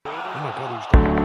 Oh my God, who's done?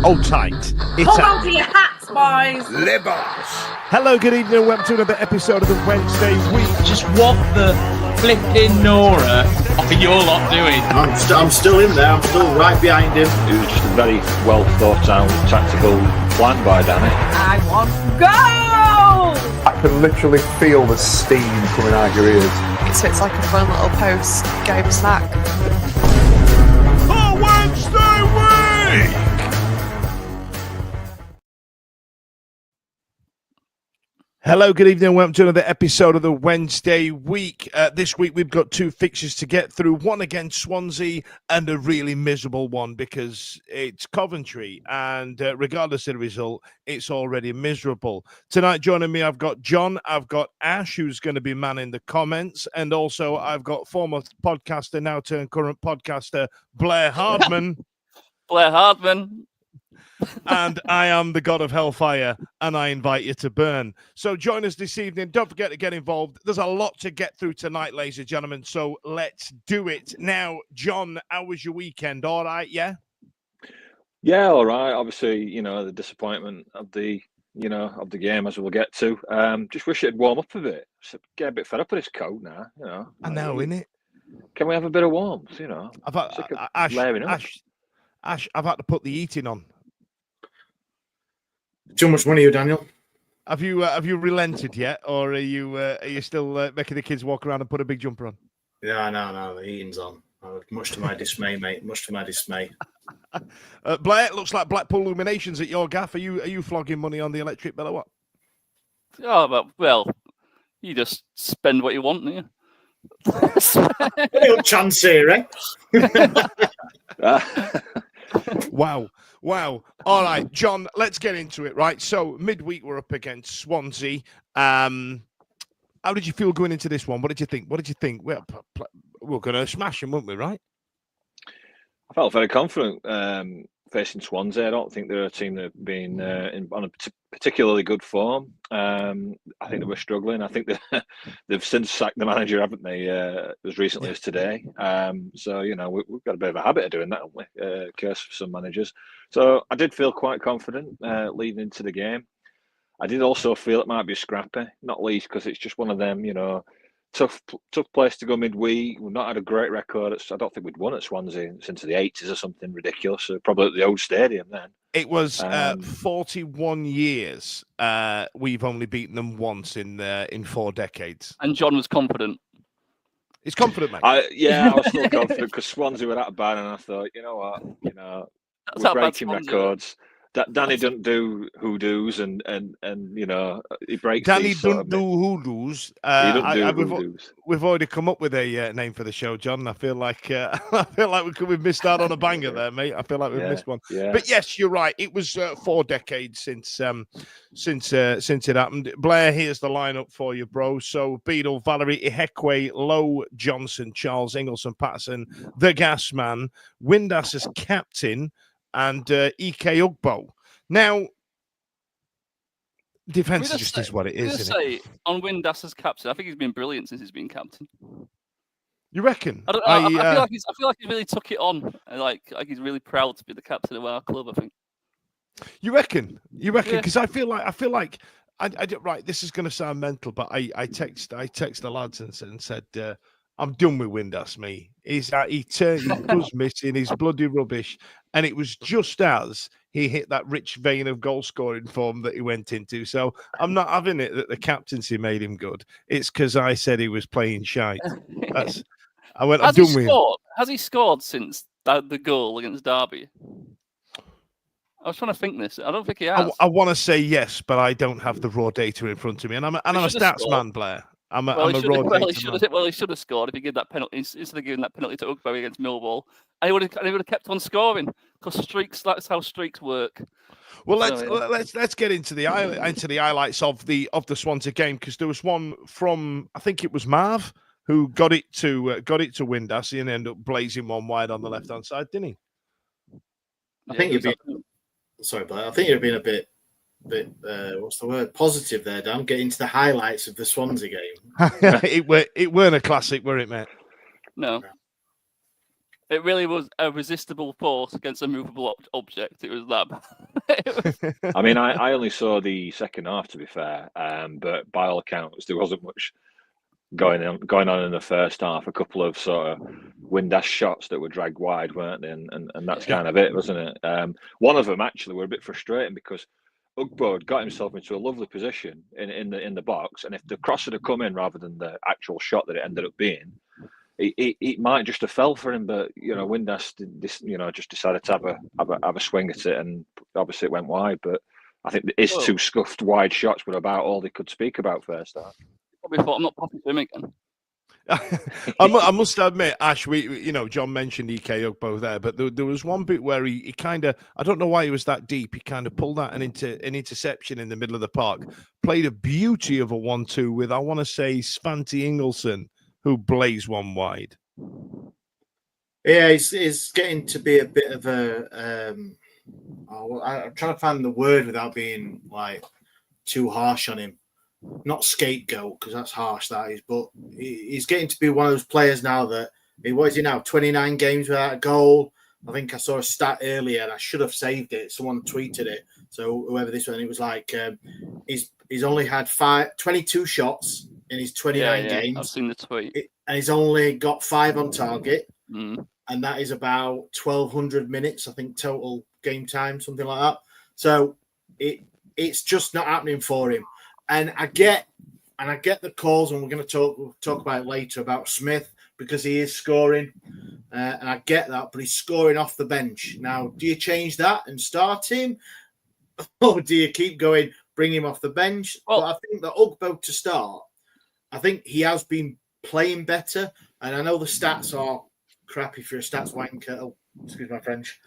Hold tight. Hold on to your hats, boys. Libos. Hello, good evening, and welcome to another episode of the Wednesday Week. Just what the flipping Nora are you all lot doing? I'm still in there. I'm still right behind him. It was just a very well thought out tactical plan by Danny. I want go! I can literally feel the steam coming out your ears. So it's like a fun little post-game snack. The Wednesday Week! Hello, good evening, and welcome to another episode of the Wednesday Week. This week we've got two fixtures to get through, one against Swansea and a really miserable one because it's Coventry, and regardless of the result, it's already miserable. Tonight joining me, I've got John, I've got Ash, who's going to be manning the comments, and also I've got former podcaster, now turned current podcaster, Blair Hardman. Blair Hardman. And I am the God of Hellfire, and I invite you to burn. So join us this evening. Don't forget to get involved. There's a lot to get through tonight, ladies and gentlemen, so let's do it. Now, John, how was your weekend? All right, yeah? Yeah, all right. Obviously, the disappointment of the game, as we'll get to. Just wish it'd warm up a bit. Get a bit fed up with this coat now, I know, innit? Can we have a bit of warmth, Ash, I've had to put the heating on. Too much money, you Daniel. Have you relented yet, or are you still making the kids walk around and put a big jumper on? Yeah, no, the heating's on. Much to my dismay, mate. Much to my dismay. Blair, it looks like Blackpool Illuminations at your gaff. Are you flogging money on the electric bill or what? Oh, well, you just spend what you want, don't you? Little chance here, eh? Wow. All right, John, let's get into it, right? So, midweek, we're up against Swansea. How did you feel going into this one? What did you think? We're going to smash them, weren't we, right? I felt very confident facing Swansea. I don't think they're a team that have been on a particularly good form. I think they were struggling. I think they've since sacked the manager, haven't they, as recently as today. So, we've got a bit of a habit of doing that, haven't we? Curse for some managers. So I did feel quite confident leading into the game. I did also feel it might be scrappy, not least because it's just one of them, tough place to go midweek. We've not had a great record. I don't think we'd won at Swansea since the 80s or something ridiculous. So probably at the old stadium then. It was 41 years. We've only beaten them once in 4 decades. And John was confident. He's confident, mate. I was still confident because Swansea were that bad, and I thought, you know what, we're breaking records. Danny doesn't do hoodoos, and he breaks. Danny doesn't do hoodoos. Hoodoos. We've already come up with a name for the show, John. I feel like we've missed out on a banger there, mate. I feel like we've missed one. Yeah. But yes, you're right. It was 4 decades since it happened. Blair, here's the lineup for you, bro. So Beadle, Valerie, Ihekwe, Lowe, Johnson, Charles, Ingleson, Patterson, the Gas Man, Windass as captain, and Ike Ugbo. Now, defence is what it is, isn't it? On Windass as captain, I think he's been brilliant since he's been captain. You reckon? I don't know. I feel like he really took it on. Like he's really proud to be the captain of our club, I think. You reckon? Because Yeah. I feel like right. This is going to sound mental, but I text the lads and said, I'm done with Windass, me. He does missing, he's bloody rubbish. And it was just as he hit that rich vein of goal scoring form that he went into. So I'm not having it that the captaincy made him good. It's because I said he was playing shite. I'm done with him. Has he scored since the goal against Derby? I was trying to think this. I don't think he has. I want to say yes, but I don't have the raw data in front of me. And I'm a stats man, Blair. I'm a raw data man. He should have scored if he gave that penalty instead of giving that penalty to Ugbo against Millwall. And he would have kept on scoring because that's how streaks work. Well, let's get into the highlights of the Swansea game, because there was one from, I think it was Marv, who got it to Windass and ended up blazing one wide on the left hand side, didn't he? I think you've been a bit what's the word? Positive there, Dan. Get into the highlights of the Swansea game. It weren't a classic, were it, mate? No. It really was a resistible force against a movable object. It was that. I mean, I only saw the second half, to be fair, but by all accounts, there wasn't much going on in the first half. A couple of sort of Windass shots that were dragged wide, weren't they? And that's kind of it, wasn't it? One of them actually were a bit frustrating because Ugbo had got himself into a lovely position in the box, and if the cross had come in rather than the actual shot that it ended up being, it might just have fell for him. But Windass just decided to have a swing at it, and obviously it went wide. But I think his two scuffed wide shots were about all they could speak about first half. Probably thought, I'm not popping to him again. I must admit, Ash, John mentioned EK Ugbo there, but there was one bit where he kind of, I don't know why he was that deep, he kind of pulled out an interception in the middle of the park, played a beauty of a 1-2 with, I want to say, Svante Ingelsson, who blazed one wide. Yeah, he's getting to be a bit of a. I'm trying to find the word without being like too harsh on him. Not scapegoat, because that's harsh, that is, but he's getting to be one of those players now that, what is he now, 29 games without a goal. I think I saw a stat earlier and I should have saved it. Someone tweeted it. So whoever this was, it was like he's only had 22 shots in his 29 games. I've seen the tweet. And he's only got 5 on target. And that is about 1,200 minutes, I think, total game time, something like that. So it's just not happening for him. And I get the calls, and we're going to talk about it later about Smith, because he is scoring, and I get that, but he's scoring off the bench. Now, do you change that and start him, or do you keep going, bring him off the bench? Well, but I think that Ugbo to start, I think he has been playing better, and I know the stats are crap if you're a stats wanker. Oh, excuse my French.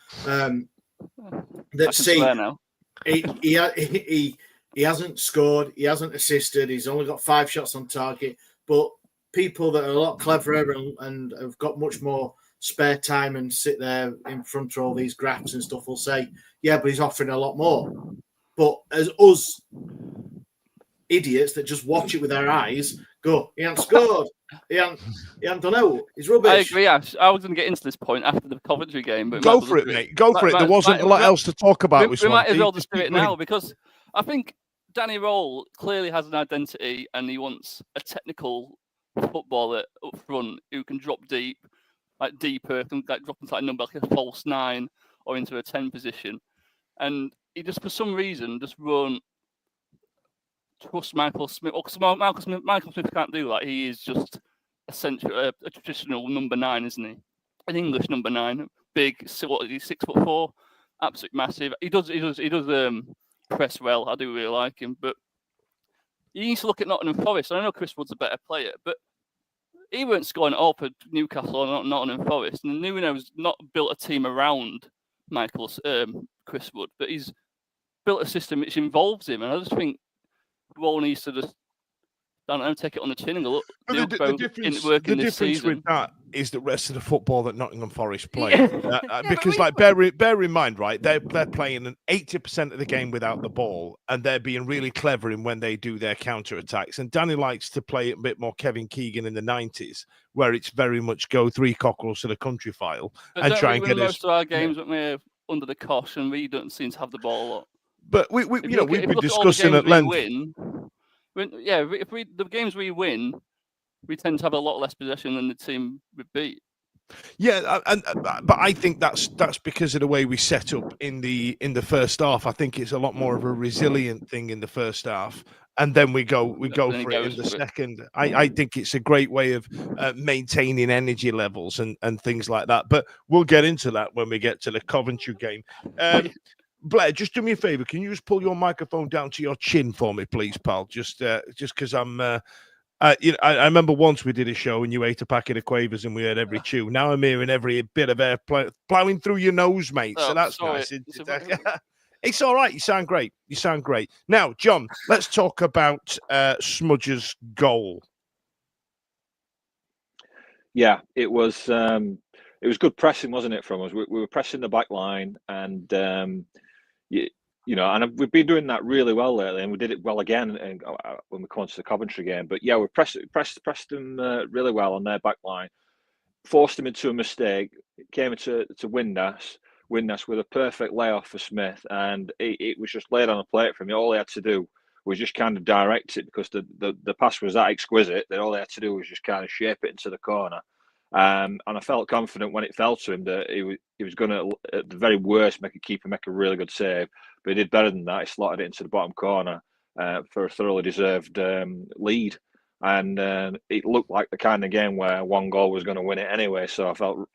He hasn't scored, he hasn't assisted, he's only got 5 shots on target. But people that are a lot cleverer and have got much more spare time and sit there in front of all these graphs and stuff will say, yeah, but he's offering a lot more. But as us idiots that just watch it with our eyes, go, he hasn't scored, he hasn't done it, he's rubbish. I agree, Ash. I was going to get into this point after the Coventry game. But go for it, mate. Go for it. There wasn't a lot else to talk about. We might as well just do it now, because I think Danny Roll clearly has an identity, and he wants a technical footballer up front who can drop deep, like deeper, can like drop into like a number like a false 9 or into a 10 position. And he just, for some reason, just won't trust Michael Smith. Michael Smith can't do that. He is just a traditional number 9, isn't he? An English number 9, big. What is he? 6'4", absolutely massive. He does press well. I do really like him, but you need to look at Nottingham Forest. I know Chris Wood's a better player, but he weren't scoring at all for Newcastle or Nottingham Forest. And Nuno's not built a team around Chris Wood, but he's built a system which involves him. And I just think Roll needs to just, I don't know, take it on the chin and go, look, the difference with that is the rest of the football that Nottingham Forest play. Because, bear in mind, right, they're playing an 80% of the game without the ball, and they're being really clever in when they do their counter-attacks. And Danny likes to play it a bit more Kevin Keegan in the 90s, where it's very much go 3 cockerels to the country file and try and get most of our games when we're under the cosh, and we don't seem to have the ball a lot. But we've been discussing at length. The games we win, we tend to have a lot less possession than the team we beat. Yeah, but I think that's because of the way we set up in the first half. I think it's a lot more of a resilient thing in the first half, and then we go for it in the second. I think it's a great way of maintaining energy levels and things like that. But we'll get into that when we get to the Coventry game. Blair, just do me a favour. Can you just pull your microphone down to your chin for me, please, pal? Just because I'm. I remember once we did a show and you ate a packet of quavers and we heard every chew. Now I'm hearing every bit of air plowing through your nose, mate. So that's nice. It's all right. You sound great. Now, John, let's talk about Smudge's goal. Yeah, it was good pressing, wasn't it, from us? We were pressing the back line, and and we've been doing that really well lately, and we did it well again when we come on to the Coventry game. But yeah, we pressed them really well on their back line, forced them into a mistake, came into Windass with a perfect layoff for Smith, and it was just laid on a plate for him. All he had to do was just kind of direct it, because the pass was that exquisite that all he had to do was just kind of shape it into the corner. And I felt confident when it fell to him that he was going to, at the very worst, make a really good save. But he did better than that. He slotted it into the bottom corner for a thoroughly deserved lead. And it looked like the kind of game where one goal was going to win it anyway. So I felt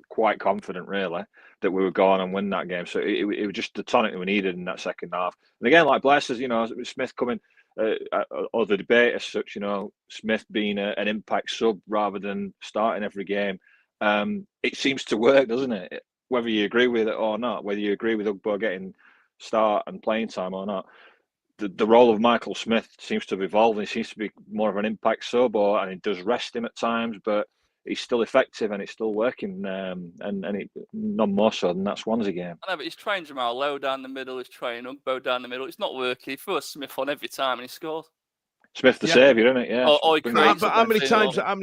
quite confident, really, that we would go on and win that game. So it was just the tonic that we needed in that second half. And again, like Blair says, Smith coming, or the debate as such, Smith being an impact sub rather than starting every game. It seems to work, doesn't it? Whether you agree with it or not, whether you agree with Ugbo getting start and playing time or not, the role of Michael Smith seems to have evolved. He seems to be more of an impact sub, and it does rest him at times, but he's still effective and it's still working, and none more so than that Swansea game. I know, but he's trying Jamal Lowe down the middle, he's trying Ugbo down the middle. It's not working. He throws Smith on every time and he scores. Smith the saviour, isn't it? Yeah. But how many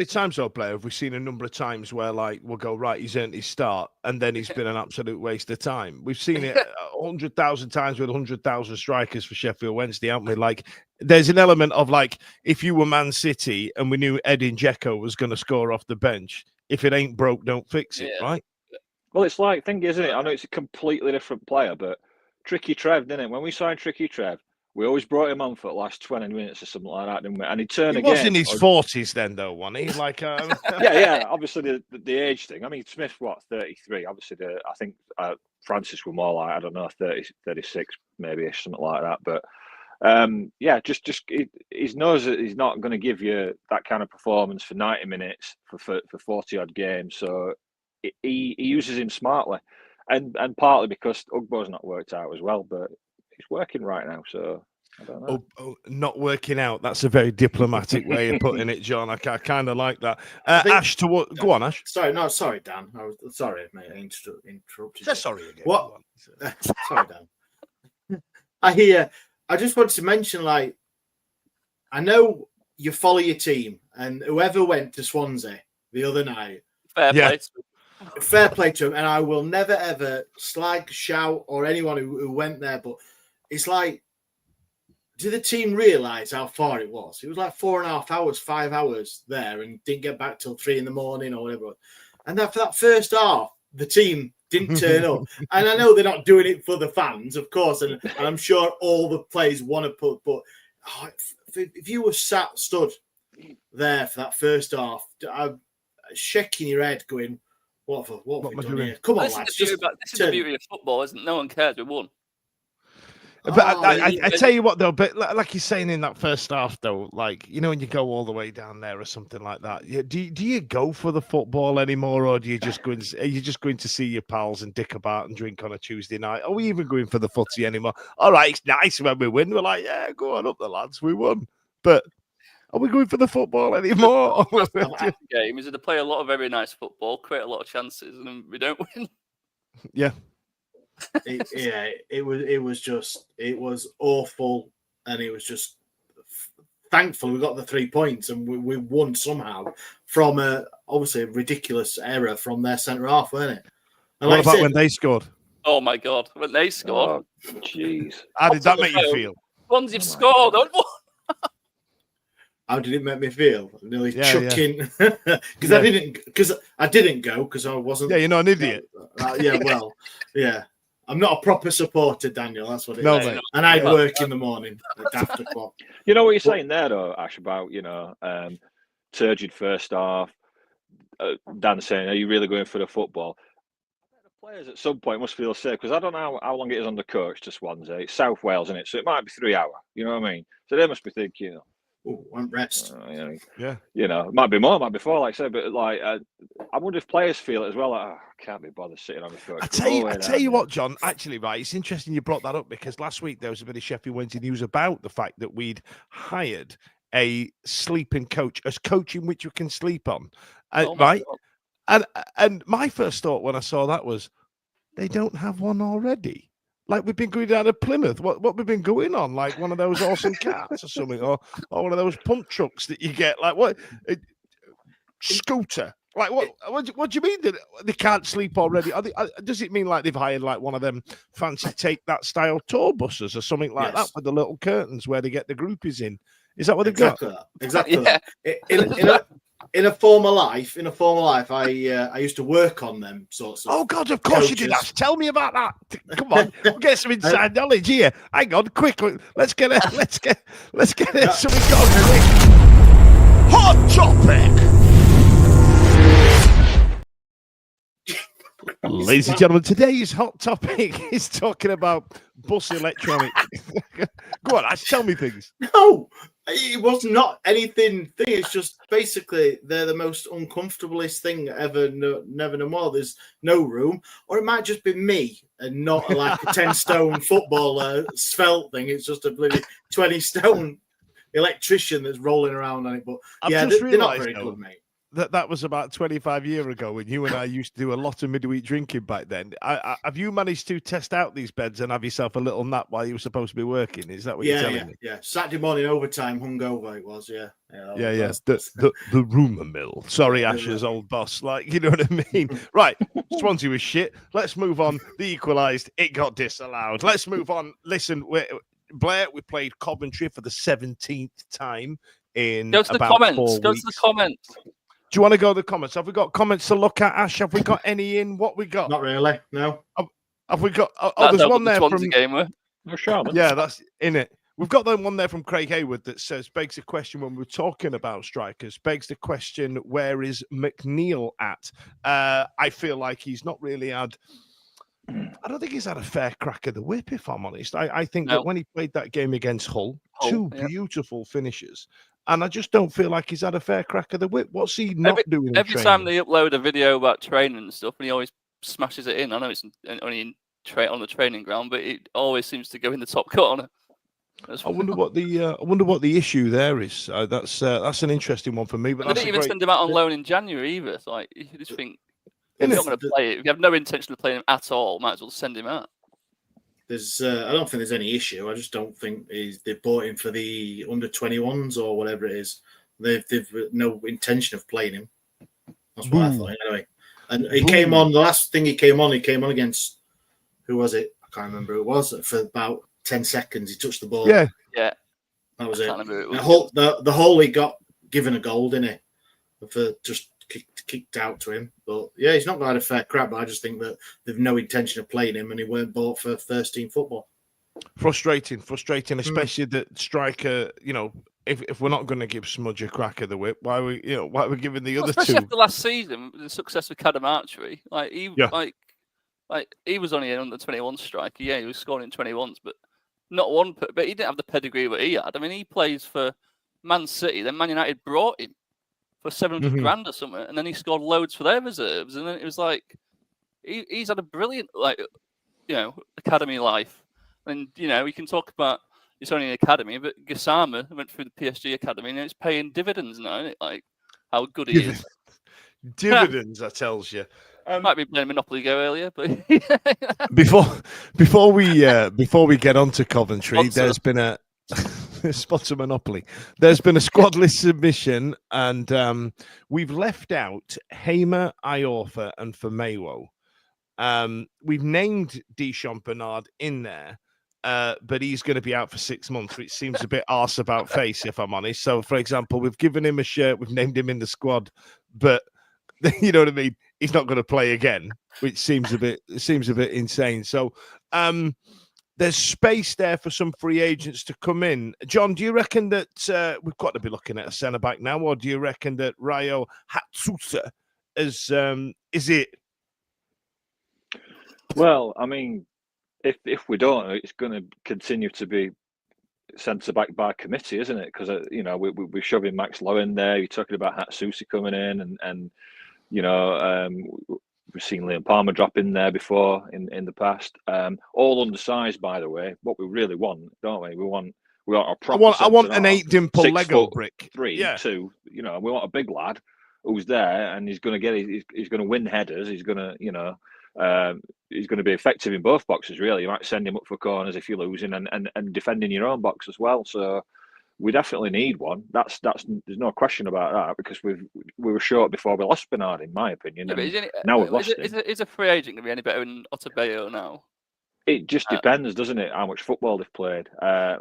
times, though, Blair, have we seen a number of times where, like, we'll go, right, he's earned his start, and then he's been an absolute waste of time? We've seen it 100,000 times with 100,000 strikers for Sheffield Wednesday, haven't we? Like, there's an element of, like, if you were Man City and we knew Edin Dzeko was going to score off the bench, if it ain't broke, don't fix it, right? Well, it's like, thing, isn't it? I know it's a completely different player, but Tricky Trev, didn't it? When we signed Tricky Trev, we always brought him on for the last 20 minutes or something like that, didn't we? And he turned again. He was in his 40s then, though, wasn't he? Like, yeah. Obviously, the age thing. I mean, Smith, 33? Obviously, I think Francis were more like, I don't know, 30, 36, maybe, something like that. But he knows that he's not going to give you that kind of performance for 90 minutes for 40 odd games. So he uses him smartly, and partly because Ugbo's not worked out as well, but it's working right now, so I don't know. Not working out. That's a very diplomatic way of putting it, John. I kind of like that. Ash, go on, Ash. Sorry, Dan. Sorry, mate. I interrupted. Say sorry again. What? Sorry, Dan. I just wanted to mention, like, I know you follow your team, and whoever went to Swansea the other night, fair play to him, and I will never ever slag, shout, or anyone who went there, but it's like, did the team realise how far it was? It was like 4.5 hours, 5 hours there, and didn't get back till 3 a.m. or whatever. And for that first half, the team didn't turn up. And I know they're not doing it for the fans, of course, and I'm sure all the players want to put. But if you were stood there for that first half, shaking your head, going, "What have we done here? Come on, lads!" This is the beauty of football, isn't it? No one cares. We won. But I tell you what, though, but like you're saying in that first half, though, like, when you go all the way down there or something like that, do you go for the football anymore, or are you just going to see your pals and dick about and drink on a Tuesday night? Are we even going for the footy anymore? All right, it's nice when we win. We're like, yeah, go on up the lads, we won. But are we going for the football anymore? Game is to play a lot of very nice football, create a lot of chances, and we don't win. Yeah. It was awful, and it was just thankfully we got the 3 points and we won somehow from obviously a ridiculous error from their centre half, weren't it? And what about when they scored? Oh my God, when they scored! Jeez, how did that make you feel? Once you've scored, how did it make me feel? Nearly Yeah, chucking because I didn't go because I wasn't. Yeah, you're not an idiot. Yeah, well, yeah. I'm not a proper supporter, Daniel. That's what it No, is. mate. And I work in the morning at after o'clock. You know what you're saying there, though, Ash, about turgid first half. Dan saying, "Are you really going for the football?" The players at some point must feel safe because I don't know how long it is on the coach to Swansea. It's South Wales, isn't it? So it might be 3 hours. You know what I mean? So they must be thinking, One rest. Yeah. It might be more, might be 4, like I said, but I wonder if players feel it as well. Like, I can't be bothered sitting on the coach. I tell you what, John. Actually, right, it's interesting you brought that up because last week there was a bit of Sheffield Wednesday news about the fact that we'd hired a sleeping coach, a coach in which you can sleep on, right? And my first thought when I saw that was, they don't have one already. Like we've been going down to Plymouth. What we've been going on? Like one of those awesome cats or something, or one of those pump trucks that you get. Like what? Scooter. Like what do you mean that they can't sleep already? Does it mean like they've hired like one of them fancy take that style tour buses or something like that with the little curtains where they get the groupies in? Is that what they've got? Exactly. That. In a former life, I used to work on them sorts of. Oh God, of course you did. Ash. Tell me about that. Come on, we'll get some inside knowledge here. Hang on, quick. Let's get something going quick. Hot topic. Ladies and gentlemen, today's hot topic is talking about bus electronics. Go on, Ash, tell me things. No, it was not anything. It's just basically they're the most uncomfortablest thing ever. Never no more. There's no room, or it might just be me and not like a 10-stone footballer svelte thing. It's just a bloody 20-stone electrician that's rolling around on it. But they're not very good, mate. That was about 25 years ago when you and I used to do a lot of midweek drinking back then. Have you managed to test out these beds and have yourself a little nap while you were supposed to be working? Is that what you're telling me? Yeah. Saturday morning overtime, hungover it was, yeah. The rumour mill. Sorry, Ash's old boss. Like, you know what I mean? Right. Swansea was shit. Let's move on. They equalised. It got disallowed. Let's move on. Listen, Blair, we played Coventry for the 17th time in Go to the comments. Go to the comments. Do you want to go to the comments? Have we got comments to look at, Ash? Have we got any in? What we got? Not really, no. Have we got? There's one there from Gamer. No, Sherman. Yeah, that's in it. We've got one there from Craig Hayward that says, begs the question when we're talking about strikers, begs the question, where is McNeil at? I feel like he's not really had, I don't think he's had a fair crack of the whip, if I'm honest. I think that when he played that game against Hull, two beautiful finishes. And I just don't feel like he's had a fair crack of the whip. What's he not doing? Every time they upload a video about training and stuff, and he always smashes it in. I know it's only on the training ground, but it always seems to go in the top corner. I wonder what the issue there is. That's an interesting one for me. But they didn't even send him out on loan in January either. So you just think if you're not going to play it, if you have no intention of playing him at all, might as well send him out. I don't think there's any issue. I just don't think they bought him for the under-21s or whatever it is. They've no intention of playing him. That's what I thought anyway. And he came on, the last thing he came on against, who was it? I can't remember who it was, for about 10 seconds. He touched the ball. Yeah. That was it. The Hull he got given a goal, didn't he? For just kicked out to him. But yeah, he's not got a fair crap, but I just think that they've no intention of playing him and he weren't bought for first team football. Frustrating, especially that striker, if we're not going to give Smudge a crack of the whip, why are we giving the other two? After last season, the success of Cadamartri, he was only an under-21 striker. Yeah, he was scoring in 21s, but not one. But he didn't have the pedigree that he had. I mean, he plays for Man City. Then Man United brought him for 700 grand or something, and then he scored loads for their reserves. And then it was like he's had a brilliant academy life. And we can talk about it's only an academy, but Gassama went through the PSG academy and it's paying dividends now, isn't it? Like how good he is. Dividends, I tells you. Might be playing Monopoly Go earlier, but before we get on to Coventry, there's been a sponsor Monopoly. There's been a squad list submission, and we've left out Hamer, Iorfa, and Famewo. We've named Deschamps Bernard in there, but he's going to be out for 6 months, which seems a bit arse about face, if I'm honest. So, for example, we've given him a shirt, we've named him in the squad, but you know what I mean? He's not going to play again, which seems a bit insane. So, there's space there for some free agents to come in. John, do you reckon that we've got to be looking at a centre back now, or do you reckon that Ryo Hatsusa is it? Well, I mean, if we don't, it's going to continue to be centre back by committee, isn't it? Because we're shoving Max Lowe in there. You're talking about Hatsusi coming in, and we've seen Liam Palmer drop in there before in the past. All undersized, by the way. What we really want, don't we? We want a proper. I want an 8-dimple Lego brick. 3'2". We want a big lad who's there, and he's going to win headers. He's going to he's going to be effective in both boxes. Really, you might send him up for corners if you're losing, and defending your own box as well. So we definitely need one. That's there's no question about that, because we were short before we lost Bernard, in my opinion. Yeah, now we've lost him. Is a free agent going to be any better than Otabayo now? It just depends, doesn't it, how much football they've played?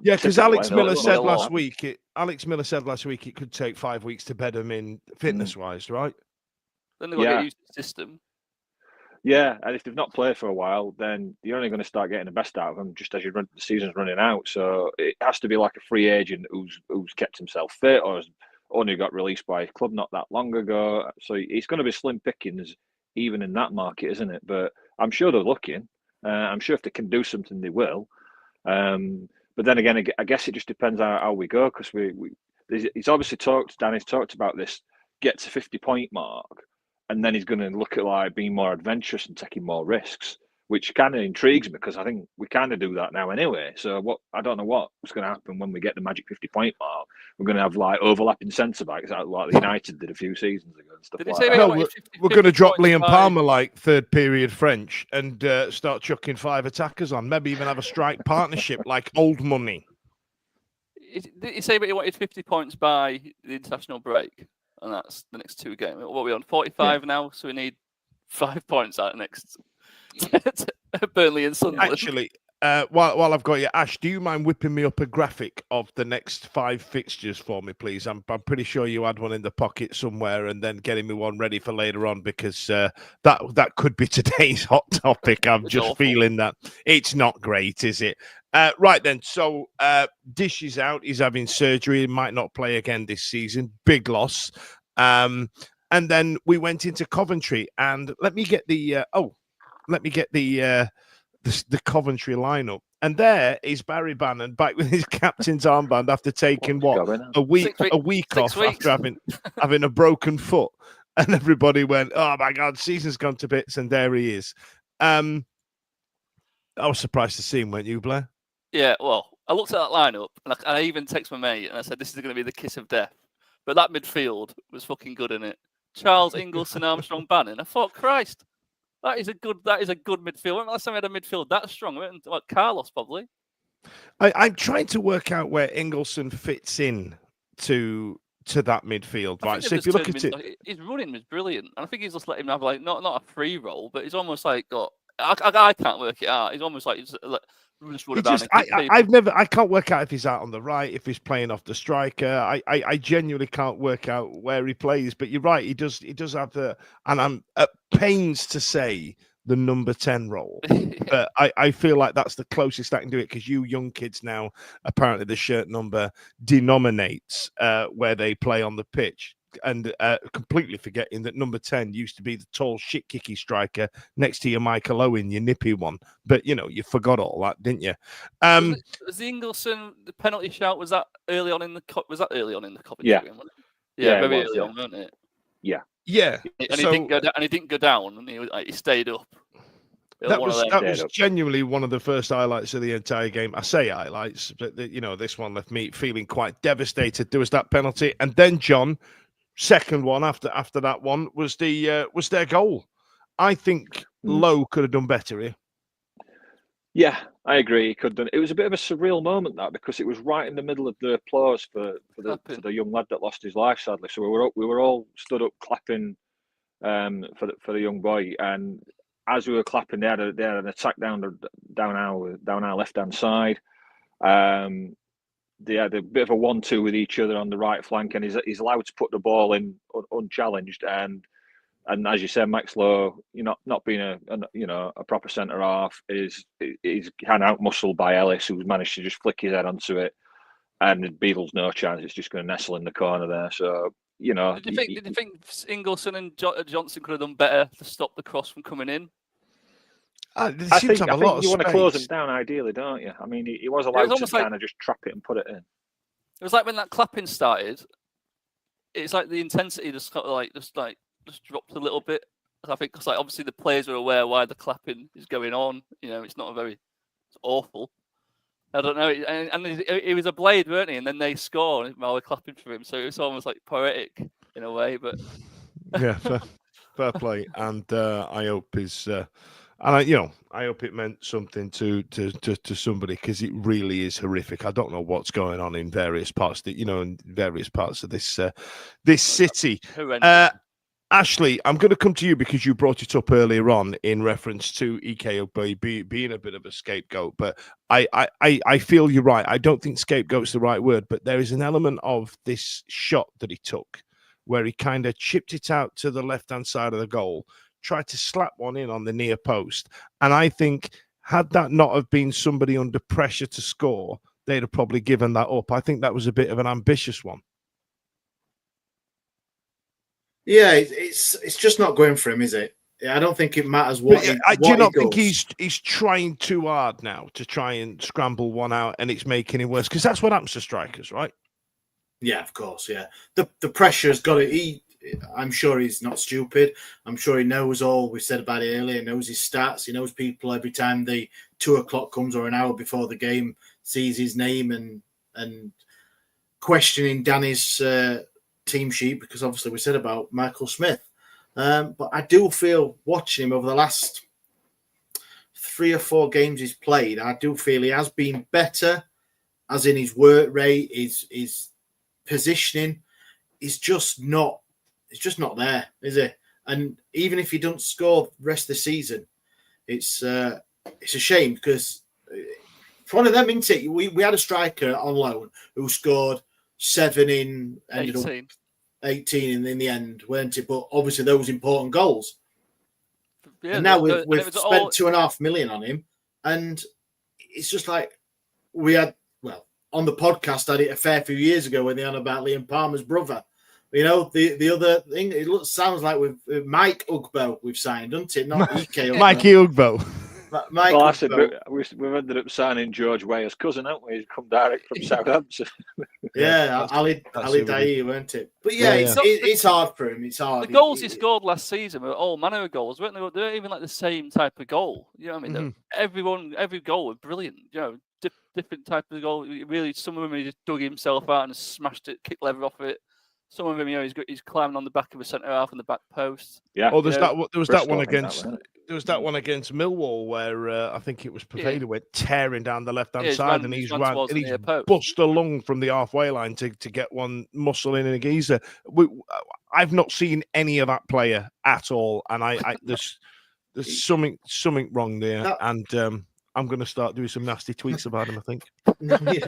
Because Alex Miller said last week it could take 5 weeks to bed him in fitness-wise, right? Then they've got to get used to the system. Yeah, and if they've not played for a while, then you're only going to start getting the best out of them just as the season's running out. So it has to be like a free agent who's kept himself fit or has only got released by his club not that long ago. So it's going to be slim pickings even in that market, isn't it? But I'm sure they're looking. I'm sure if they can do something, they will. But then again, I guess it just depends how we go, because he's obviously Danny's talked about this get to 50-point mark. And then he's going to look at like being more adventurous and taking more risks, which kind of intrigues me, because I think we kind of do that now anyway. So I don't know what's going to happen when we get the magic 50-point mark. We're going to have like overlapping centre backs like the United did a few seasons ago and stuff like that. No, we're going to drop Liam Palmer like third period French and start chucking 5 attackers on. Maybe even have a strike partnership like old money. Did you say that he wanted 50 points by the international break? And that's the next 2 games. What are we on? 45 now, so we need 5 points out next. Burnley and Sunderland. Actually, while I've got you, Ash, do you mind whipping me up a graphic of the next 5 fixtures for me, please? I'm pretty sure you had one in the pocket somewhere, and then getting me one ready for later on, because that could be today's hot topic. I'm just awful. Feeling that it's not great, is it? Right then, so Dish is out. He's having surgery. He might not play again this season. Big loss. And then we went into Coventry, and let me get the Coventry lineup. And there is Barry Bannon back with his captain's armband after taking a week off after having a broken foot. And everybody went, "Oh my God, season's gone to bits," and there he is. I was surprised to see him, weren't you, Blair? Yeah, well, I looked at that lineup, and I even texted my mate, and I said, "This is going to be the kiss of death." But that midfield was fucking good, in it. Charles, Ingleson, Armstrong, Bannon. I thought, Christ, that is a good midfield. When last time we had a midfield that strong? What, Carlos probably. I'm trying to work out where Ingleson fits in to that midfield, right? So if you look at it, his running was brilliant, and I think he's just let him have like not a free roll, but he's almost like got. I can't work it out. He's almost like just I can't work out if he's out on the right, if he's playing off the striker. I genuinely can't work out where he plays. But you're right, he does have the, and I'm at pains to say the number 10 role. But I feel like that's the closest I can do it, because you young kids now, apparently the shirt number denominates where they play on the pitch. And completely forgetting that number 10 used to be the tall shit-kicky striker next to your Michael Owen, your nippy one. But, you forgot all that, didn't you? Was the Ingleson, the penalty shout, was that early on in the Coventry game? Yeah, very early on, wasn't it? Yeah. And he didn't go down, and he stayed up. That was genuinely one of the first highlights of the entire game. I say highlights, but this one left me feeling quite devastated. There was that penalty, and then John, second one after that one was their goal. I think Lowe could have done better here. Yeah, I agree. He could have done. It was a bit of a surreal moment, that, because it was right in the middle of the applause for the young lad that lost his life, sadly. So we were all stood up clapping for the young boy, and as we were clapping, they had an attack down our left hand side. They had a bit of a 1-2 with each other on the right flank, and he's allowed to put the ball in unchallenged. And as you said, Max Lowe, not being a proper centre half, is kind of outmuscled by Ellis, who's managed to just flick his head onto it, and Beadle's no chance. It's just going to nestle in the corner there. So Did you think Ingleson and Johnson could have done better to stop the cross from coming in? I think you want to close him down, ideally, don't you? I mean, he was allowed to kind of just trap it and put it in. It was like when that clapping started. It's like the intensity just dropped a little bit. I think because obviously the players are aware why the clapping is going on. It's not it's awful. I don't know. And it was a blade, weren't he? And then they score while we're clapping for him. So it was almost like poetic in a way. But yeah, fair play. And I hope I hope it meant something to somebody, because it really is horrific. I don't know what's going on in various parts of this city. Ashley, I'm going to come to you because you brought it up earlier on in reference to Ike Ogbe being a bit of a scapegoat. But I feel you're right. I don't think scapegoat's the right word, but there is an element of this shot that he took where he kind of chipped it out to the left-hand side of the goal, tried to slap one in on the near post. And I think had that not have been somebody under pressure to score, they'd have probably given that up. I think that was a bit of an ambitious one. Yeah, it's just not going for him, is it? I don't think it matters what. Do you not think he's trying too hard now to try and scramble one out, and it's making it worse? Because that's what happens to strikers, right? Yeah, of course. Yeah, the pressure's got it. I'm sure he's not stupid. I'm sure he knows all we said about it earlier. He knows his stats. He knows people every time the 2 o'clock comes or an hour before the game, sees his name and questioning Danny's team sheet, because obviously we said about Michael Smith. But I do feel watching him over the last 3 or 4 games he's played, I do feel he has been better, as in his work rate, his positioning. It's just not there, is it? And even if he doesn't score the rest of the season, it's a shame, because it's one of them, isn't it? We had a striker on loan who scored 7 in, ended 18. Up 18 in the end, weren't it? But obviously those important goals. Yeah, and now we've spent $2.5 million on him, and it's just like we had. Well, on the podcast, I had it a fair few years ago when they on about Liam Palmer's brother. The other thing, sounds like with Mike Ugbo we've signed, doesn't it? Not Ike Ugbo. Mikey Ugbo. We've ended up signing George Weah's cousin, haven't we? He's come direct from Southampton. Yeah, Ali Daei, weren't it? But yeah, it's hard for him. It's hard. The goals he scored last season were all manner of goals, weren't they? They weren't even like the same type of goal. You know what I mean? Mm-hmm. Every goal was brilliant. Different type of goal. Really, some of them he just dug himself out and smashed it, kicked leather off it. Some of them, he's climbing on the back of a centre half on the back post. Yeah. Oh, there was that one against Millwall where I think it was Paveda went tearing down the left hand side, and he's bust along from the halfway line to get one muscle in a geezer. I've not seen any of that player at all, and there's something wrong there, and I'm going to start doing some nasty tweets about him, I think.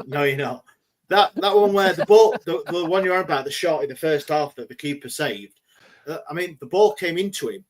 No, you're not. That one where the ball, the one you're on about, the shot in the first half that the keeper saved. The ball came into him,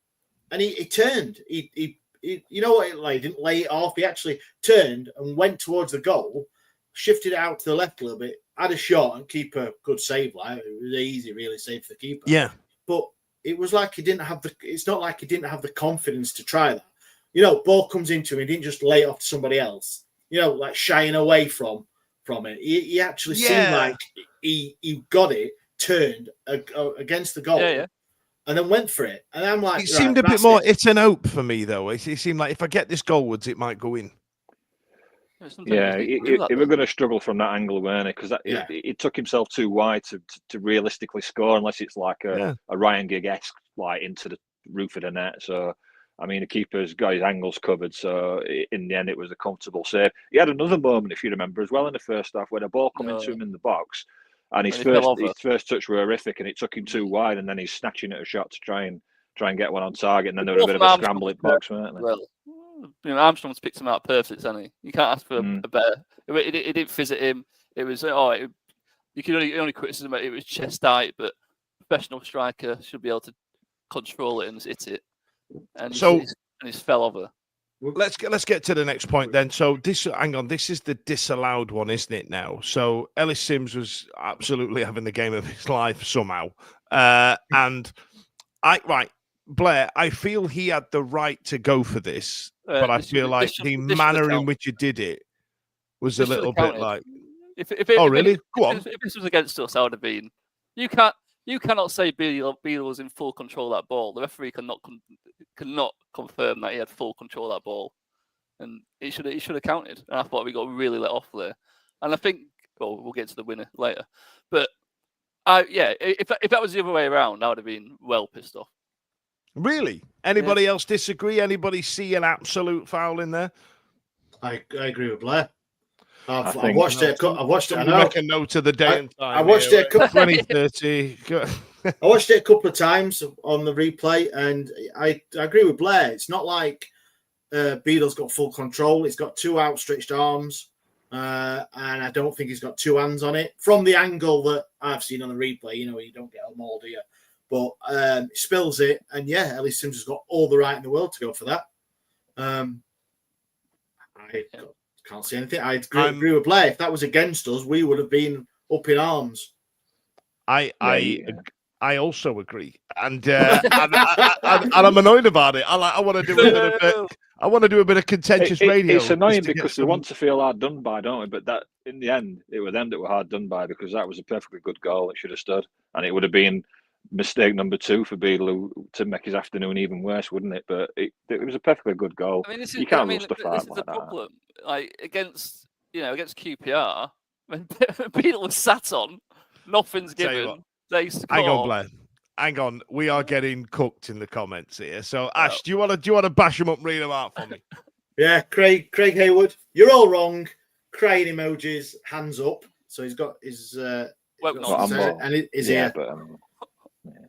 and he turned. He you know what? He didn't lay it off. He actually turned and went towards the goal, shifted it out to the left a little bit, had a shot, and keeper good save. It was easy, really, save for the keeper. Yeah, but it was like he didn't have the. It's not like he didn't have the confidence to try that. Ball comes into him. He didn't just lay it off to somebody else. Like shying away from it. He actually seemed like he got it, turned against the goal, and then went for it. And I'm like, it seemed a bit more it's an hope for me, though. It seemed like if I get this goalwards, it might go in. Yeah, he was going to struggle from that angle, weren't it? Because it took himself too wide to realistically score, unless it's like a Ryan Giggs-esque, into the roof of the net. So, the keeper's got his angles covered, so in the end it was a comfortable save. He had another moment, if you remember, as well in the first half, where the ball come into him in the box, and his first touch were horrific, and it took him too wide, and then he's snatching at a shot to try and try and get one on target, and then there was a bit of a scramble in box, weren't they? Well, Armstrong's picked him out perfect, hasn't he? You can't ask for a better. It didn't visit him. It was you can only criticism it was chest height, but professional striker should be able to control it and hit it. And he's fell over. Let's get to the next point then. So hang on, this is the disallowed one, isn't it now? So Ellis Sims was absolutely having the game of his life somehow. And Blair, I feel he had the right to go for this, but I feel like the manner in which he did it was a little bit like. Really? Go on. If this was against us, I would have been. You cannot say Beale was in full control of that ball. The referee cannot confirm that he had full control of that ball, and it should have counted. And I thought we got really let off there. And I think, we'll get to the winner later. But if that was the other way around, I would have been well pissed off. Really? Anybody else disagree? Anybody see an absolute foul in there? I agree with Blair. I watched it. I know. Make a note of the day and time. I watched it 2030. I watched it a couple of times on the replay, and I agree with Blair. It's not like Beadle's got full control. He's got two outstretched arms, and I don't think he's got two hands on it. From the angle that I've seen on the replay, you don't get them all, do you? But he spills it, and Ellis Sims has got all the right in the world to go for that. I can't see anything. I agree with Blair. If that was against us, we would have been up in arms. I also agree, and I'm annoyed about it. I want to do a bit of it. I want to do a bit of contentious radio. It's annoying because we want to feel hard done by, don't we? But that, in the end, it was them that were hard done by, because that was a perfectly good goal. It should have stood, and it would have been mistake number 2 for Beadle to make his afternoon even worse, wouldn't it? But it was a perfectly good goal. You can't rule stuff out like that. Problem. Like against QPR, when Beadle was sat on, nothing's given. They score. Hang on, Blair. Hang on. We are getting cooked in the comments here. So Ash, do you want to bash them up and read them out for me? Yeah, Craig Hayward, you're all wrong. Crying emojis, hands up. So he's got his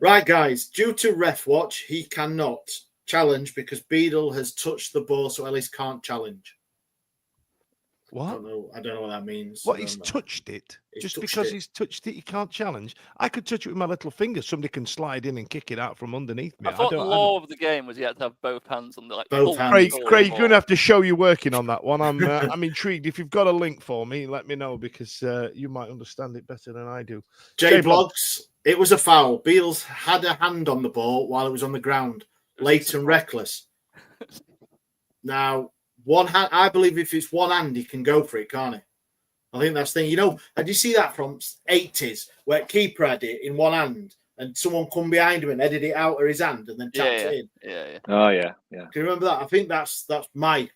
Right, guys. Due to ref watch, he cannot challenge because Beadle has touched the ball, so Ellis can't challenge. What? I don't know what that means. What, he's touched it? Just because he's touched it, he can't challenge? I could touch it with my little finger. Somebody can slide in and kick it out from underneath me. I thought the law of the game was you had to have both hands on the both hands. Craig, you're going to have to show you working on that one. I'm intrigued. If you've got a link for me, let me know, because you might understand it better than I do. J Blogs, it was a foul. Beals had a hand on the ball while it was on the ground. Late and reckless. Now, one hand, I believe if it's one hand, he can go for it, can't he? I think that's the thing. Did you see that from 80s where keeper had it in one hand and someone come behind him and headed it out of his hand and then tapped it in? Yeah. Oh, yeah. Can you remember that? I think that's my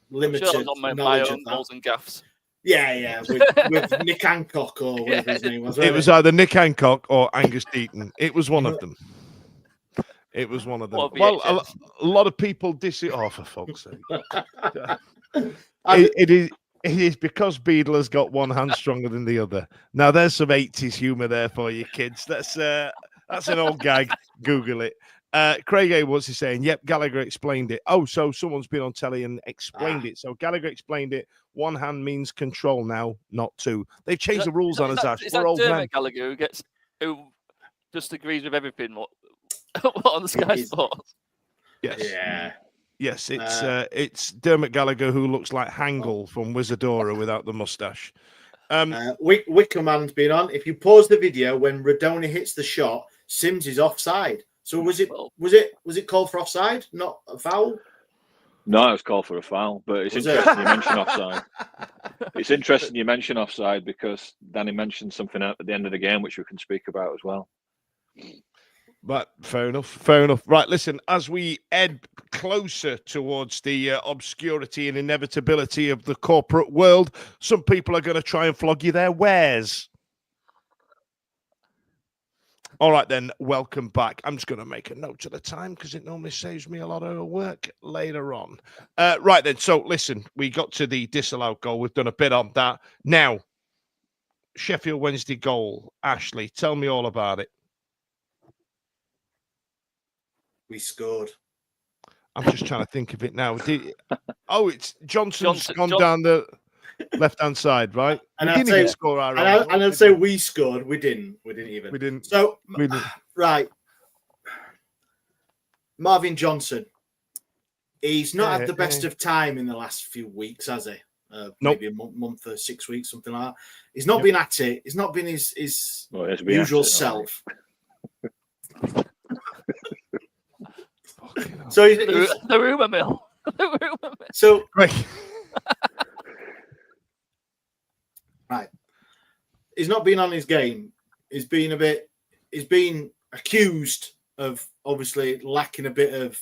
limited knowledge of that. And gaffs. Yeah, with Nick Hancock or whatever his name was. It was either Nick Hancock or Angus Deaton. It was one of them. It was one of them. Well, a lot of people oh, for fuck's sake. It is because Beadle has got one hand stronger than the other. Now, there's some 80s humour there for you, kids. That's an old gag. Google it. Craig A. what's he saying? Yep, Gallagher explained it. Oh, so someone's been on telly and explained it. So Gallagher explained it. One hand means control now, not two. They've changed the rules on us, Ash. We're old men. Gallagher who just agrees with everything on the Sky Sports. Yes. Yeah. Yes, it's Dermot Gallagher, who looks like Hangul from Wizardora without the mustache. Wickerman's been on. If you pause the video when Radoni hits the shot, Sims is offside. So was it called for offside, not a foul? No, it was called for a foul. But it's interesting you mention offside. It's interesting you mention offside because Danny mentioned something at the end of the game which we can speak about as well. But fair enough. Right, listen, as we head closer towards the obscurity and inevitability of the corporate world, some people are going to try and flog you their wares. All right, then, welcome back. I'm just going to make a note of the time because it normally saves me a lot of work later on. Right, then, so listen, we got to the disallowed goal. We've done a bit on that. Now, Sheffield Wednesday goal. Ashley, tell me all about it. We scored. I'm just trying to think of it now. It's Johnson's gone down the left-hand side, right? And we I'll didn't say, even score our own. And I'd say we scored. We didn't. We didn't even. We didn't. So, We didn't. right. Marvin Johnson. He's not had the best of time in the last few weeks, has he? Maybe a month or 6 weeks, something like that. He's not been at it. He's not been his usual self. So he's the rumour mill. So right. Right. He's not been on his game. He's been accused of obviously lacking a bit of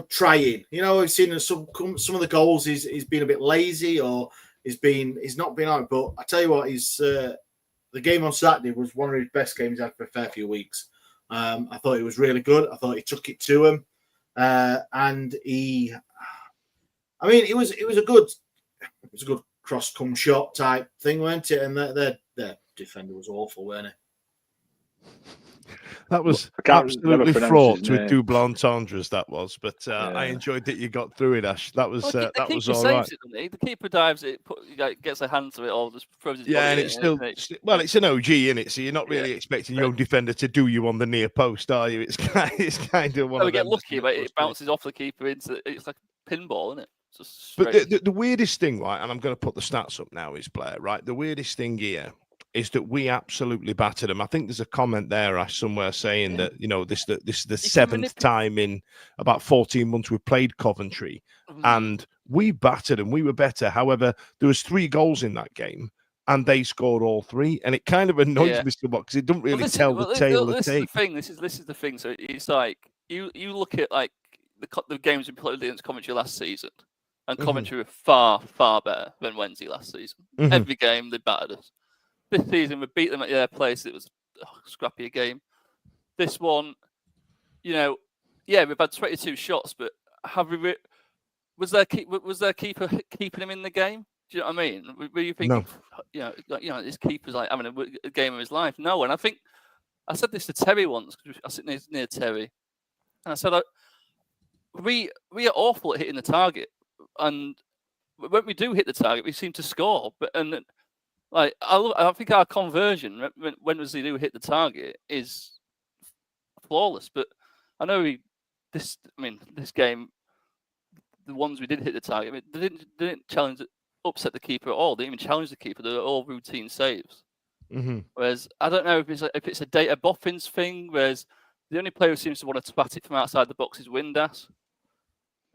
trying. I've seen some of the goals he's been a bit lazy, or he's not been on. But I tell you what, the game on Saturday was one of his best games he's had for a fair few weeks. I thought he was really good. I thought he took it to him, and it was a good cross come shot type thing, weren't it? And their defender was awful, weren't he? That was absolutely fraught with double entendres. That was, but I enjoyed that you got through it, Ash. That was all right. The keeper dives it, gets a hand to it, or just throws his body and in, it's still it's an OG, isn't it? So you're not really expecting your own defender to do you on the near post, are you? It's kind of one. We get lucky, but it bounces off the keeper into. It's like a pinball, isn't it? But the weirdest thing, right? And I'm going to put the stats up now. Is Blair, right? The weirdest thing here is that we absolutely battered them. I think there's a comment there, Ash, somewhere saying that this is the seventh time in about 14 months we've played Coventry, and we battered them. We were better. However, there was 3 goals in that game, and they scored all 3, and it kind of annoys me somewhat because it doesn't really tell the tale of the tape. This is the thing. So it's like you look at like the games we played against Coventry last season, and Coventry were far better than Wednesday last season. Every game they battered us. This season, we beat them at their place. It was a scrappier game. This one, we've had 22 shots, but was their keeper keeping him in the game? Do you know what I mean? Were you thinking, this keeper's like having a game of his life? No, and I think I said this to Terry once because I sit near Terry, and I said we are awful at hitting the target, and when we do hit the target, we seem to score, I think our conversion when we do hit the target is flawless. But I know this game, the ones we did hit the target, they didn't challenge, upset the keeper at all. They didn't even challenge the keeper. They were all routine saves. Whereas I don't know if it's a Data Boffins thing. Whereas the only player who seems to want to twat it from outside the box is Windass.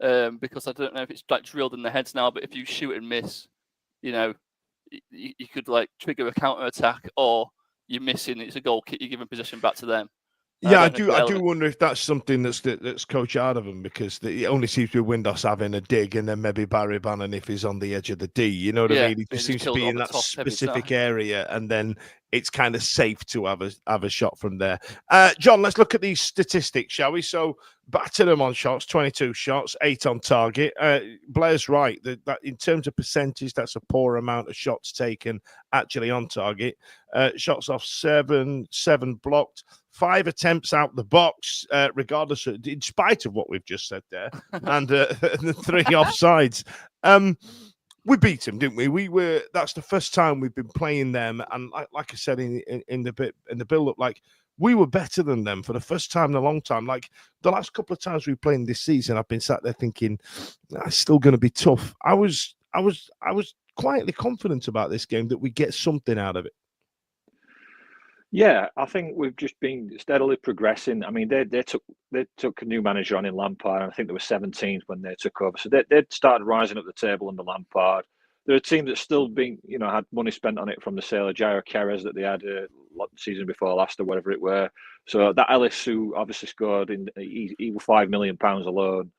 Because I don't know if it's like drilled in their heads now. But if you shoot and miss, you could like trigger a counter attack, or you're missing. It's a goal kick. You're giving possession back to them. Yeah, I do wonder if that's something that's coached out of him, because it only seems to be Windass having a dig, and then maybe Barry Bannon if he's on the edge of the D. You know what I mean? He just seems to be in that specific area, and then it's kind of safe to have a shot from there. John, let's look at these statistics, shall we? So battered them on shots, 22 shots, 8 on target. Blair's right that in terms of percentage, that's a poor amount of shots taken actually on target. Shots off 7 blocked. 5 attempts out the box, regardless of, in spite of what we've just said there, and the 3 offsides. We beat them, didn't we? That's the first time we've been playing them, and like I said in the build-up, like we were better than them for the first time in a long time. Like the last couple of times we've played this season, I've been sat there thinking, it's still going to be tough. I was quietly confident about this game that we get something out of it. Yeah, I think we've just been steadily progressing. I mean, they took a new manager on in Lampard, and I think they were 17th when they took over. So they'd started rising up the table under Lampard. They're a team that's still been, had money spent on it from the sale of Jairo Queiroz that they had the season before last or whatever it were. So that Ellis, who obviously scored he was £5 million alone.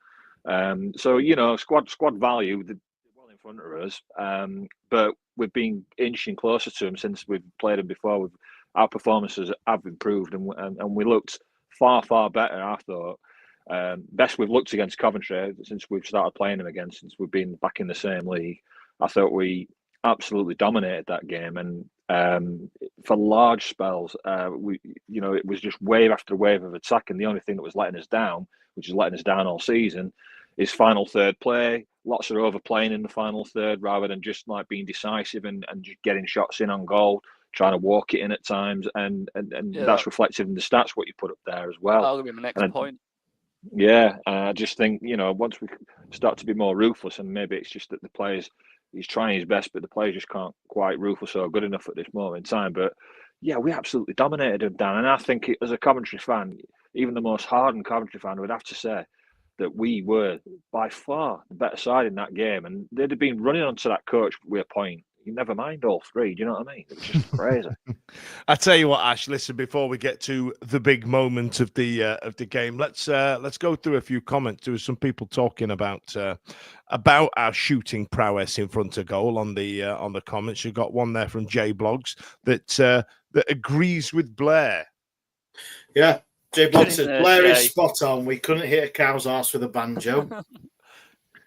So squad value, they're well in front of us. But we've been inching closer to them since we've played them before. Our performances have improved, and we looked far better, I thought. Best we've looked against Coventry since we've started playing them again, since we've been back in the same league. I thought we absolutely dominated that game, and For large spells, it was just wave after wave of attack, and the only thing that was letting us down, which is letting us down all season, is final third play. Lots of overplaying in the final third rather than just like being decisive and just getting shots in on goal, trying to walk it in at times, and that's reflected in the stats what you put up there as well. That'll be my next point. Yeah, I just think once we start to be more ruthless, and maybe it's just that the players, he's trying his best, but the players just can't quite ruthless or good enough at this moment in time. But yeah, we absolutely dominated them, Dan, and I think as a Coventry fan, even the most hardened Coventry fan would have to say that we were by far the better side in that game, and they'd have been running onto that coach with a point. You never mind all three. Do you know what I mean? It was just crazy. I tell you what, Ash. Listen, before we get to the big moment of the game, let's go through a few comments. There were some people talking about our shooting prowess in front of goal on the comments. You got one there from Jay Blogs that agrees with Blair. Yeah, Jay Blogs says Blair is spot on. We couldn't hit a cow's arse with a banjo.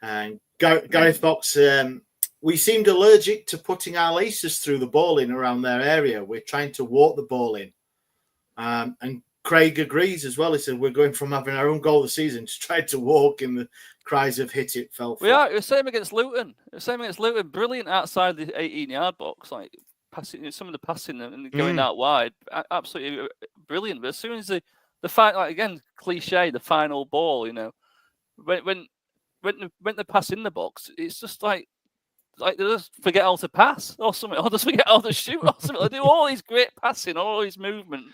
And Gareth Fox. We seemed allergic to putting our laces through the ball in around their area. We're trying to walk the ball in. And Craig agrees as well. He said, we're going from having our own goal of the season to try to walk in the cries of hit it, fell flat. We are. It was same against Luton. Brilliant outside the 18-yard box. Like passing, some of the passing and going out wide. Absolutely brilliant. But as soon as the fight, like again, cliche, the final ball, when they pass in the box, it's just like they just forget how to pass or something, or just forget how to shoot or something. They do all these great passing, all these movement,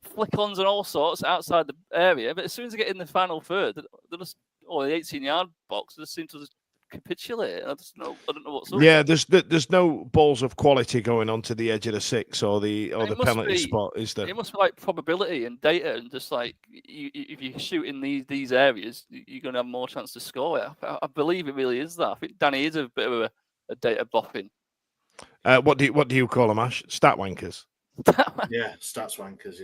flick-ons and all sorts outside the area. But as soon as they get in the final third, they're just, the 18-yard box, they just seem to just capitulate. I don't know what's up. Yeah, there's no balls of quality going onto the edge of the six or the penalty spot, is there? It must be like probability and data, and just like if you shoot in these areas, you're going to have more chance to score. I believe it really is that. I think Danny is a bit of a data boffin. What do you call them, Ash? Stat wankers. Yeah, stats wankers.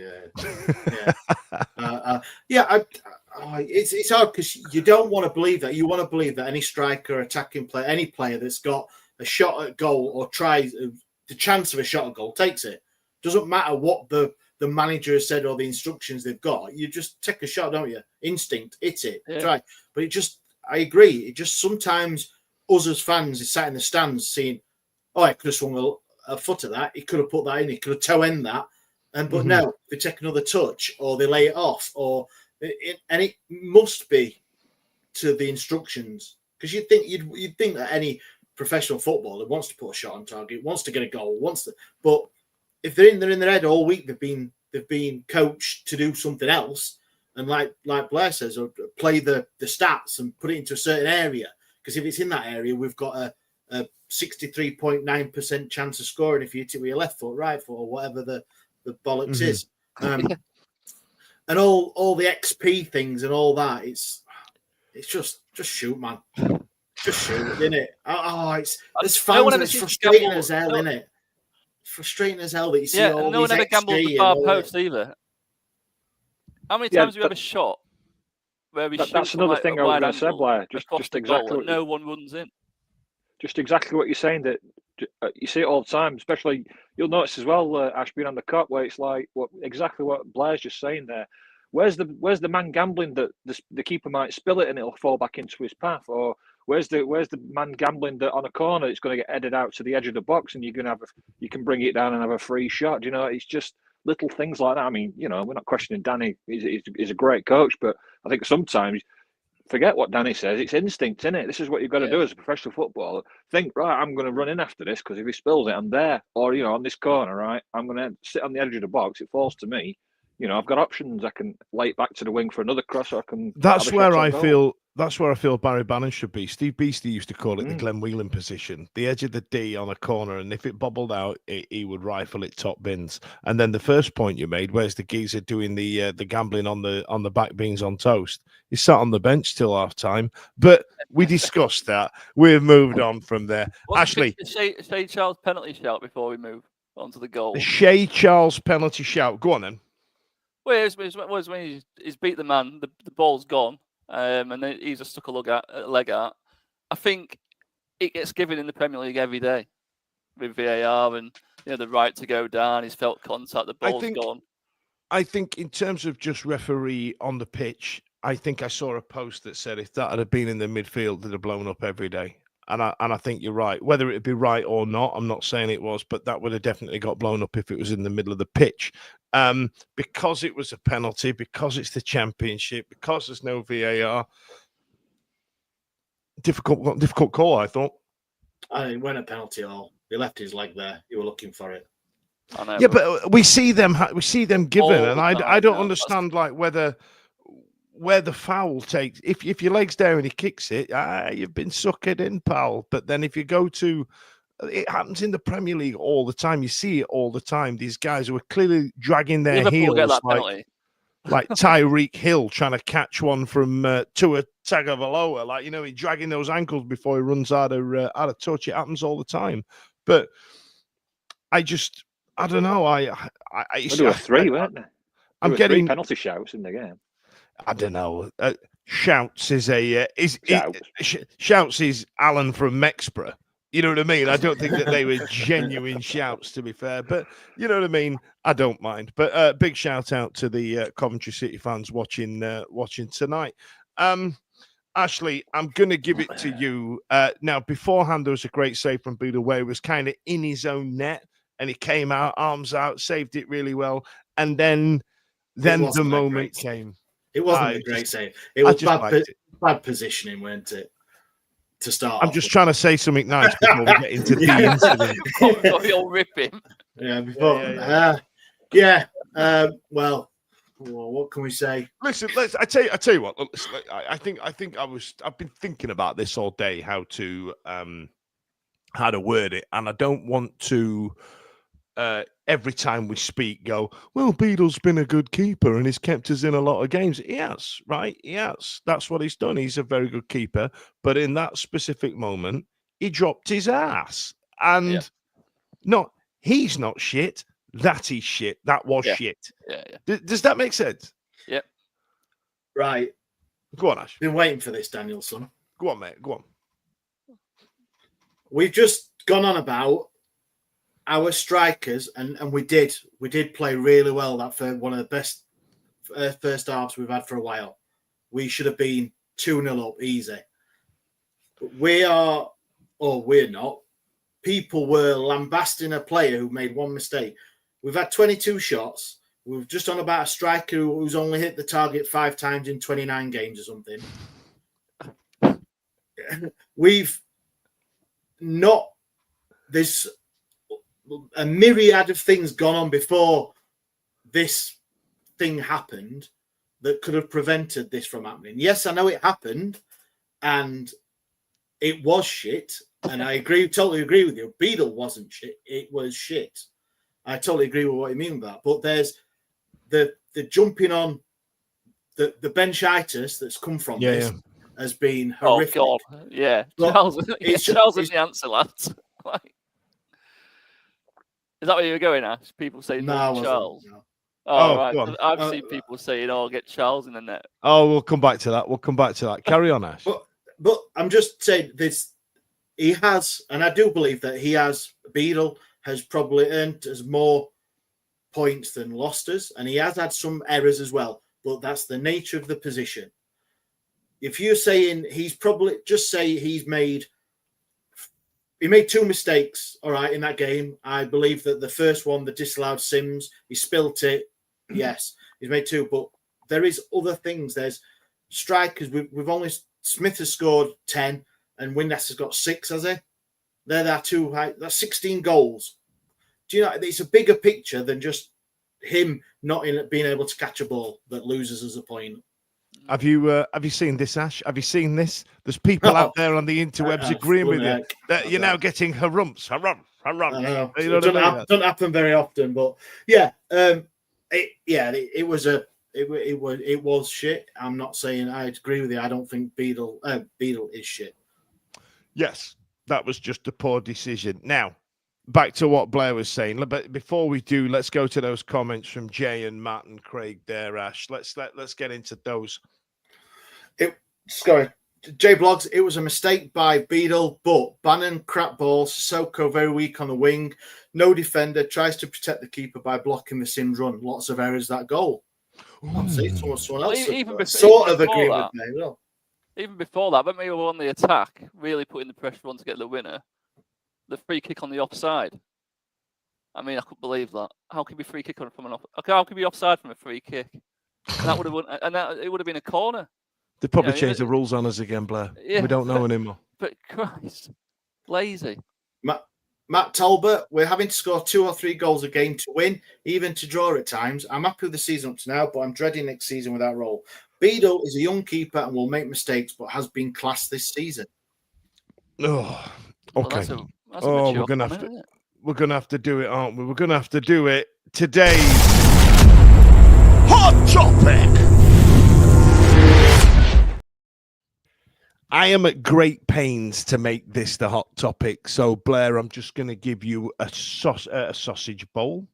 Yeah, it's hard because you don't want to believe that. You want to believe that any striker, attacking player, any player that's got a shot at goal or tries the chance of a shot at goal takes it. Doesn't matter what the manager has said or the instructions they've got. You just take a shot, don't you? Instinct, hit it, try. But I agree. It just sometimes us as fans is sat in the stands seeing, I could have swung a foot at that. He could have put that in. He could have toe end that. But no, they take another touch or they lay it off, and it must be to the instructions, because you'd think that any professional footballer wants to put a shot on target, wants to get a goal, but if they're in their head all week, they've been coached to do something else, and like Blair says, or play the stats and put it into a certain area, because if it's in that area, we've got a 63.9% chance of scoring if you hit it with your left foot, right foot, or whatever the bollocks is. And all the XP things and all that, it's just shoot, man. Just shoot, isn't it? It's fans, it's frustrating as hell, isn't it? It's frustrating as hell that you see all these XG. Yeah, no one ever gambles the far post either. How many times have you ever shot where we shoot? That's another thing I was going to say, Blair. Just exactly. No one runs in. Just exactly what you're saying, that you see it all the time, especially you'll notice as well, Ash, being on the cup, where it's like exactly what Blair's just saying there. Where's the man gambling that the keeper might spill it and it'll fall back into his path? Or where's the man gambling that on a corner it's going to get headed out to the edge of the box and you can bring it down and have a free shot? It's just little things like that. I mean, we're not questioning Danny. He's a great coach, but I think sometimes forget what Danny says. It's instinct, isn't it? This is what you've got to do as a professional footballer. Think, right, I'm going to run in after this because if he spills it, I'm there. Or, on this corner, right, I'm going to sit on the edge of the box. It falls to me. I've got options. I can lay it back to the wing for another cross, or I can. That's where I feel Barry Bannon should be. Steve Beastie used to call it the Glenn Whelan position, the edge of the D on a corner, and if it bobbled out, he would rifle it top bins. And then the first point you made, where's the geezer doing the gambling on the back beans on toast? He sat on the bench till half time. But we discussed that. We've moved on from there. Ashley, Shay Charles penalty shout before we move on to the goal. The Shay Charles penalty shout. Go on then. Well, it was when he's beat the man, the ball's gone, and then he's just stuck a leg out. I think it gets given in the Premier League every day with VAR, and the right to go down. He's felt contact. The ball's gone. I think in terms of just referee on the pitch, I think I saw a post that said if that had been in the midfield, they'd have blown up every day. And I think you're right. Whether it'd be right or not, I'm not saying it was, but that would have definitely got blown up if it was in the middle of the pitch. Because it was a penalty, because it's the Championship, because there's no VAR. Difficult call, I thought. It wasn't a penalty at all. He left his leg there. You were looking for it. I know, yeah, but we see them given, and I don't understand like where the foul takes. If your leg's there and he kicks it, you've been suckered in, pal. But then if you go to, it happens in the Premier League all the time. You see it all the time. These guys who are clearly dragging their Liverpool get heels that penalty. like Tyreek Hill trying to catch one from Tua Tagovailoa. Like, he's dragging those ankles before he runs out of touch. It happens all the time. But I don't know. There were three, weren't there? I'm getting three penalty shouts in the game. I don't know. Shouts is Shouts is Alan from Mexborough. You know what I mean? I don't think that they were genuine shouts, to be fair. But you know what I mean? I don't mind. But big shout out to the Coventry City fans watching tonight. Ashley, I'm going to give it to you. Now, beforehand, there was a great save from Buda where he was kind of in his own net and he came out, arms out, saved it really well. And then the moment came. It wasn't a great save. It was bad positioning, weren't it? To start. I'm just trying to say something nice before we get into the incident. You'll rip him. Yeah, before. Well, what can we say? Listen, I tell you what. Listen, I've been thinking about this all day, how to word it, and I don't want to every time we speak go, well, Beadle's been a good keeper and he's kept us in a lot of games. He has, right? He has. That's what he's done. He's a very good keeper. But in that specific moment, he dropped his ass. And he's not shit. That is shit. That was shit. Yeah. Does that make sense? Yep. Right. Go on, Ash. Been waiting for this, Danielson. Go on, mate. Go on. We've just gone on about our strikers, and we did play really well. That for one of the best first halves we've had for a while. We should have been 2-0 up easy. We're not. People were lambasting a player who made one mistake. We've had 22 shots. We've just on about a striker who's only hit the target 5 times in 29 games or something. We've not. There's a myriad of things gone on before this thing happened that could have prevented this from happening. Yes, I know it happened and it was shit. And I totally agree with you. Beadle wasn't shit. It was shit. I totally agree with what you mean by that. But there's the jumping on the benchitis that's come from this has been horrific. Oh, God. Yeah. Charles is the answer, lads. Is that where you were going, Ash? People say no, Charles. No. Oh, right. I've seen people saying, get Charles in the net. Oh, we'll come back to that. Carry on, Ash. But I'm just saying this. He has, and I do believe that Beadle has probably earned us more points than lost us, and he has had some errors as well, but that's the nature of the position. If you're saying he made 2 mistakes, all right, in that game. I believe that the first one, the disallowed Sims, he spilt it. Yes, he's made 2, but there is other things. There's strikers. We've only Smith has scored 10, and Windass has got 6, has he? They're 2. That's 16 goals. Do you know it's a bigger picture than just him not being able to catch a ball that loses us a point? Have you seen this, Ash? Have you seen this? There's people out there on the interwebs agreeing with you that you're now getting harumps. You know it doesn't happen very often, but it was shit. I'm not saying I agree with you. I don't think Beadle is shit. Yes, that was just a poor decision. Now, back to what Blair was saying. But before we do, let's go to those comments from Jay and Matt and Craig there, Ash. Let's get into those. J Blogs, it was a mistake by Beadle, but Bannon crap ball, Sissoko very weak on the wing, no defender, tries to protect the keeper by blocking the Sims run. Lots of errors that goal. I'll see someone else sort of agree with me. No. Even before that, when we were on the attack, really putting the pressure on to get the winner, the free kick on the offside. I mean, I couldn't believe that. How can we free kick from an off? Okay, how can we be offside from a free kick? And that would have it would have been a corner. They probably changed the rules on us again, Blair. Yeah, we don't know anymore. But Christ, lazy. Matt Talbot, we're having to score 2 or 3 goals a game to win, even to draw at times. I'm happy with the season up to now, but I'm dreading next season with that role. Beadle is a young keeper and will make mistakes, but has been class this season. Oh, okay. Well, we're gonna have to do it, aren't we? We're gonna have to do it. Today's hot topic. I am at great pains to make this the hot topic. So, Blair, I'm just going to give you a sausage bowl,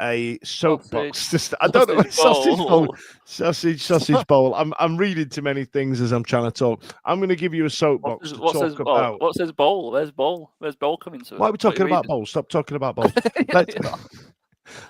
a soapbox. I don't know, sausage bowl. I'm reading too many things as I'm trying to talk. I'm going to give you a soapbox to talk about. What says bowl? Where's bowl? Where's bowl coming to? Why are we talking about bowl? Stop talking about bowl.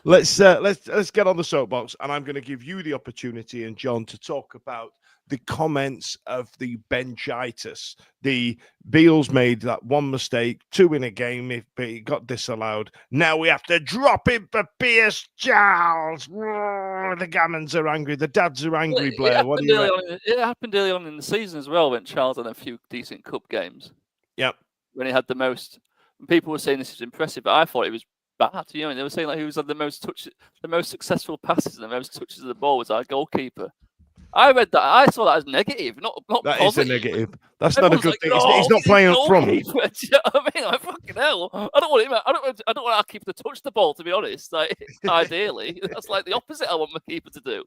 Let's get on the soapbox, and I'm going to give you the opportunity and John to talk about the comments of the benchitis. The Beals made that one mistake, 2 in a game, but he got disallowed. Now we have to drop him for Pierce Charles. The Gammons are angry. The dads are angry, Blair. What do you reckon? It happened early on in the season as well when Charles had a few decent cup games. Yep. When he had the most. People were saying this was impressive, but I thought it was bad. You know, they were saying like he was had the most successful passes and the most touches of the ball was our goalkeeper. I read that. I saw that as negative, not that positive. Is a negative. That's not a good thing. He's not playing up front. You know what I mean? Like, fucking hell. I don't want him. I don't want our keeper to touch the ball. To be honest, like ideally, that's like the opposite. I want my keeper to do.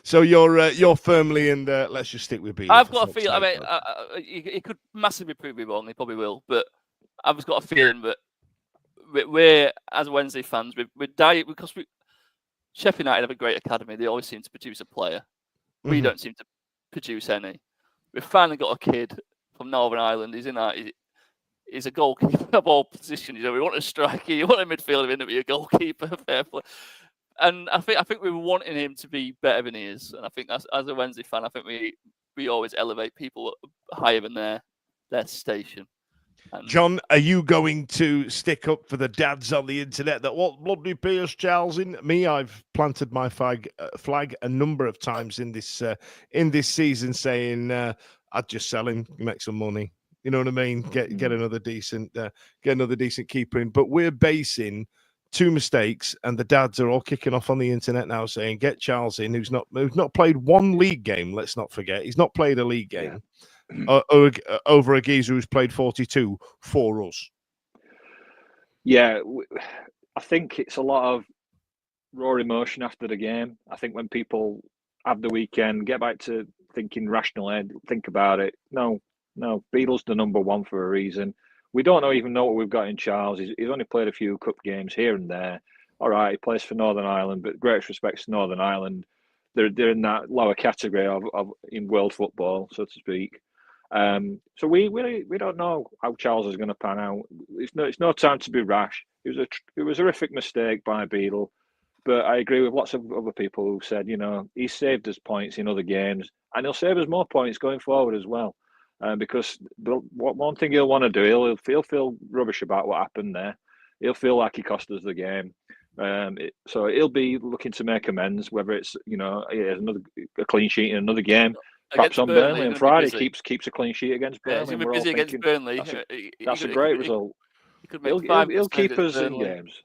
So you're firmly in the. Let's just stick with B. I've got a feeling. I mean, he could massively prove me wrong. He probably will, but I've just got a feeling that we're as Wednesday fans, we're dying because Sheffield United have a great academy. They always seem to produce a player. We don't seem to produce any. We've finally got a kid from Northern Ireland. He's a goalkeeper of all positions. You know, we want a striker, you want a midfielder, in to be a goalkeeper. Fair play. And I think we were wanting him to be better than he is. And I think as a Wednesday fan, I think we always elevate people higher than their station. John, are you going to stick up for the dads on the internet that what bloody Pierce Charles in me? I've planted my flag a number of times in this season, saying I'd just sell him, make some money. You know what I mean? Get another decent keeper in. But we're basing 2 mistakes, and the dads are all kicking off on the internet now, saying get Charles in, who's not played 1 league game. Let's not forget, he's not played a league game. Yeah. Over a geezer who's played 42 for us. Yeah, I think it's a lot of raw emotion after the game. I think when people have the weekend, get back to thinking rationally, think about it. No, Beadle's the number 1 for a reason. We don't even know what we've got in Charles. He's only played a few cup games here and there. All right, he plays for Northern Ireland, but greatest respects to Northern Ireland. They're in that lower category of in world football, so to speak. So we don't know how Charles is going to pan out. It's no time to be rash. It was a horrific mistake by Beadle, but I agree with lots of other people who said, you know, he saved us points in other games, and he'll save us more points going forward as well. Because one thing he'll want to do, he'll feel rubbish about what happened there. He'll feel like he cost us the game. So he'll be looking to make amends, whether it's a clean sheet in another game. Perhaps on Burnley on Friday keeps a clean sheet against Burnley. He's going to be busy against Burnley. That's a great result. He'll keep us in games.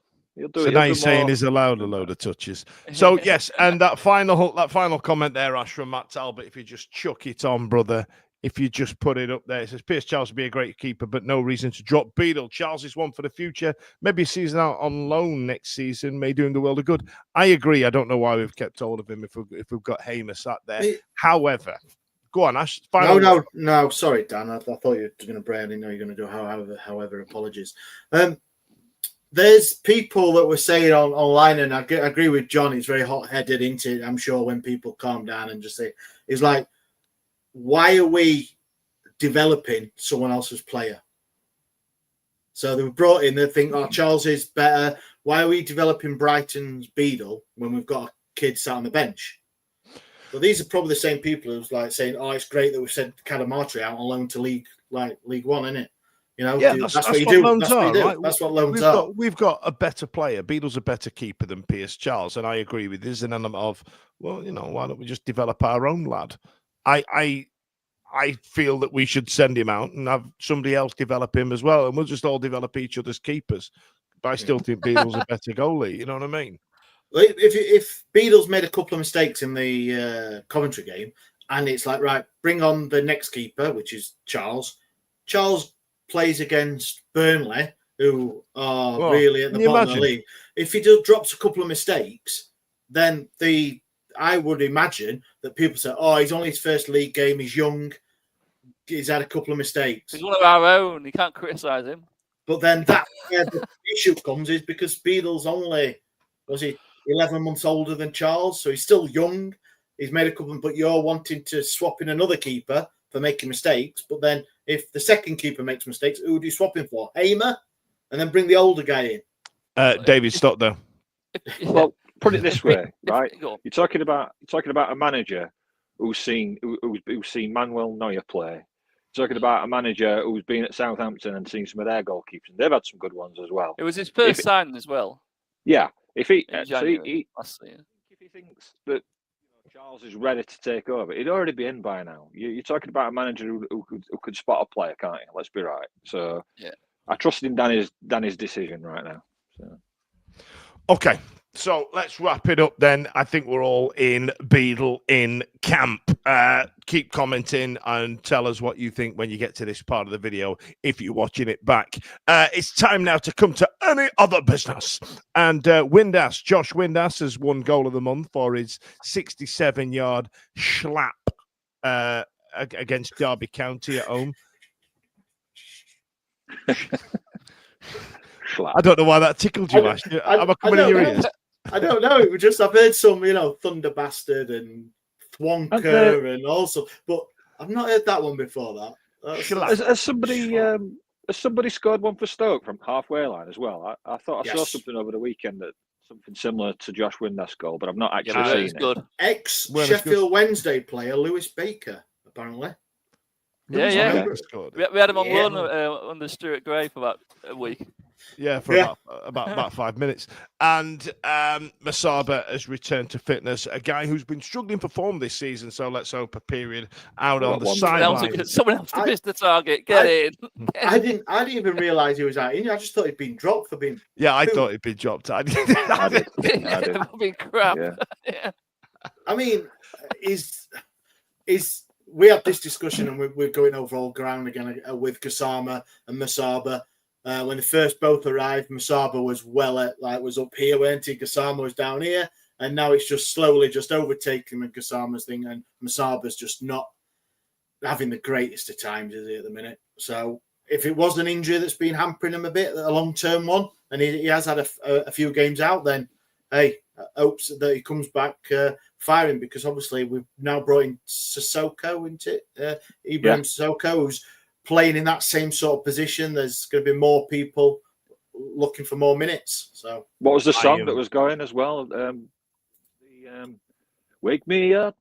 So now you're saying he's allowed a load of touches. So yes, and that final comment there, Ash, from Matt Talbot. If you just chuck it on, brother. If you just put it up there, it says Pierce Charles would be a great keeper, but no reason to drop Beadle. Charles is one for the future. Maybe a season out on loan next season may do him the world of good. I agree. I don't know why we've kept hold of him if we've got Hamer sat there. However, go on, Ash. No. Sorry, Dan. I thought you were going to bray. I didn't know you were going to do however. Apologies. There's people that were saying online, and I agree with John. He's very hot-headed into it. I'm sure when people calm down and just say, is like, why are we developing someone else's player? So they were brought in, they think, oh, Charles is better. Why are we developing Brighton's Beadle when we've got a kid sat on the bench? Well, these are probably the same people who's like saying, oh, it's great that we've sent Cadamartri out on loan to League One, isn't it? You know, yeah, that's what you do. Loans that's what you do. Right? That's what loans are. We've got a better player. Beadle's a better keeper than Pierce Charles, and I agree with this. An element of, well, you know, why don't we just develop our own lad? I feel that we should send him out and have somebody else develop him as well, and we'll just all develop each other's keepers. But I still think Beadle's a better goalie. You know what I mean? If Beadle's made a couple of mistakes in the Coventry game, and it's like, right, bring on the next keeper, which is Charles. Charles plays against Burnley, who are really at the bottom of the league. If he drops a couple of mistakes, then I would imagine that people say, oh, he's only his first league game, he's young, he's had a couple of mistakes. He's one of our own, you can't criticise him. But then that's where the issue comes, is because Beadle's only, was he 11 months older than Charles, so he's still young. He's made a couple, but you're wanting to swap in another keeper for making mistakes. But then if the second keeper makes mistakes, who do you swap him for? Hamer? And then bring the older guy in? David Stockdale. Well, put it this way, right? You're talking about a manager who's seen Manuel Neuer play. You're talking about a manager who's been at Southampton and seen some of their goalkeepers. And they've had some good ones as well. It was his first signing as well. Yeah, if he last year. if he thinks that Charles is ready to take over, he'd already be in by now. You're talking about a manager who could spot a player, can't you? Let's be right. So yeah, I trust in Danny's decision right now. So. Okay, so let's wrap it up then. I think we're all in Beadle in camp. Keep commenting and tell us what you think when you get to this part of the video, if you're watching it back. It's time now to come to any other business. And Josh Windass has won goal of the month for his 67-yard schlap against Derby County at home. I don't know why that tickled you, Ash. Am I coming in your ears? I don't know. It was just, I've heard some, Thunder Bastard and Thwonker and also, but I've not heard that one before. Has somebody scored one for Stoke from halfway line as well? I thought I saw something over the weekend that something similar to Josh Windass' goal, but I've not actually seen it. Good. Ex-Sheffield Wednesday player Lewis Baker, apparently. Yeah. We had him on loan under Stuart Gray for about a week. Yeah, for about 5 minutes. And Masaba has returned to fitness, a guy who's been struggling for form this season. So let's hope a period out on the sideline. Someone else to miss the target. Get in. I didn't even realise he was out. I just thought he'd been dropped for being. Yeah, I thought he'd been dropped. I did. Been crap. Yeah. I mean, we had this discussion and we're going over all ground again with Gassama and Masaba. When they first both arrived, Masaba was was up here, weren't he? Gassama was down here, and now it's just slowly just overtaking him and Gassama's thing, and Masaba's just not having the greatest of times, is he, at the minute? So if it was an injury that's been hampering him a bit, a long-term one, and he has had a few games out, then hey, hopes that he comes back firing, because obviously we've now brought in Sissoko, isn't it? Ibrahim Sissoko, who's playing in that same sort of position. There's going to be more people looking for more minutes. So, what was the song that was going as well? Wake me up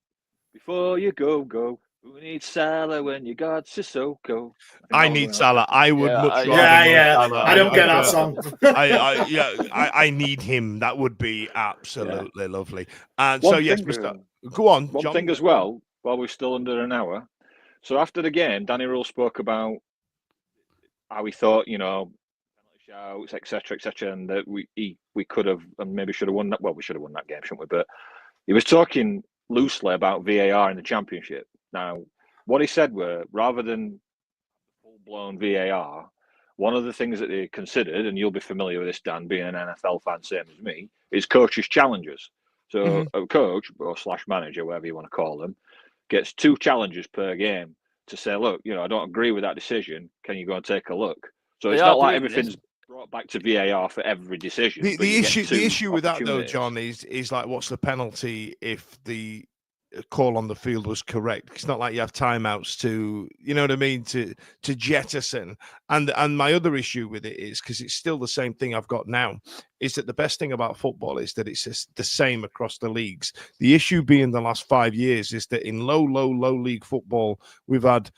before you go. Who needs Salah when you got Sissoko? I need Salah. I would much rather. Salah. I don't get that song. I need him. That would be absolutely lovely. And so yes, go on. One John. thing as well, while we're still under an hour. So after the game, Danny Rule spoke about how he thought, penalty shouts, etc., and that we could have and maybe should have won that. Well, we should have won that game, shouldn't we? But he was talking loosely about VAR in the Championship. Now, what he said were, rather than full-blown VAR, one of the things that they considered, and you'll be familiar with this, Dan, being an NFL fan, same as me, is coaches' challenges. So a coach or / manager, whatever you want to call them, gets 2 challenges per game to say, look, I don't agree with that decision. Can you go and take a look? So it's not like everything's brought back to VAR for every decision. The issue with that, though, John, is like, what's the penalty if the call on the field was correct. It's not like you have timeouts to, you know what I mean, to jettison. And my other issue with it is, because it's still the same thing I've got now, is that the best thing about football is that it's just the same across the leagues. The issue being the last 5 years is that in low league football, we've had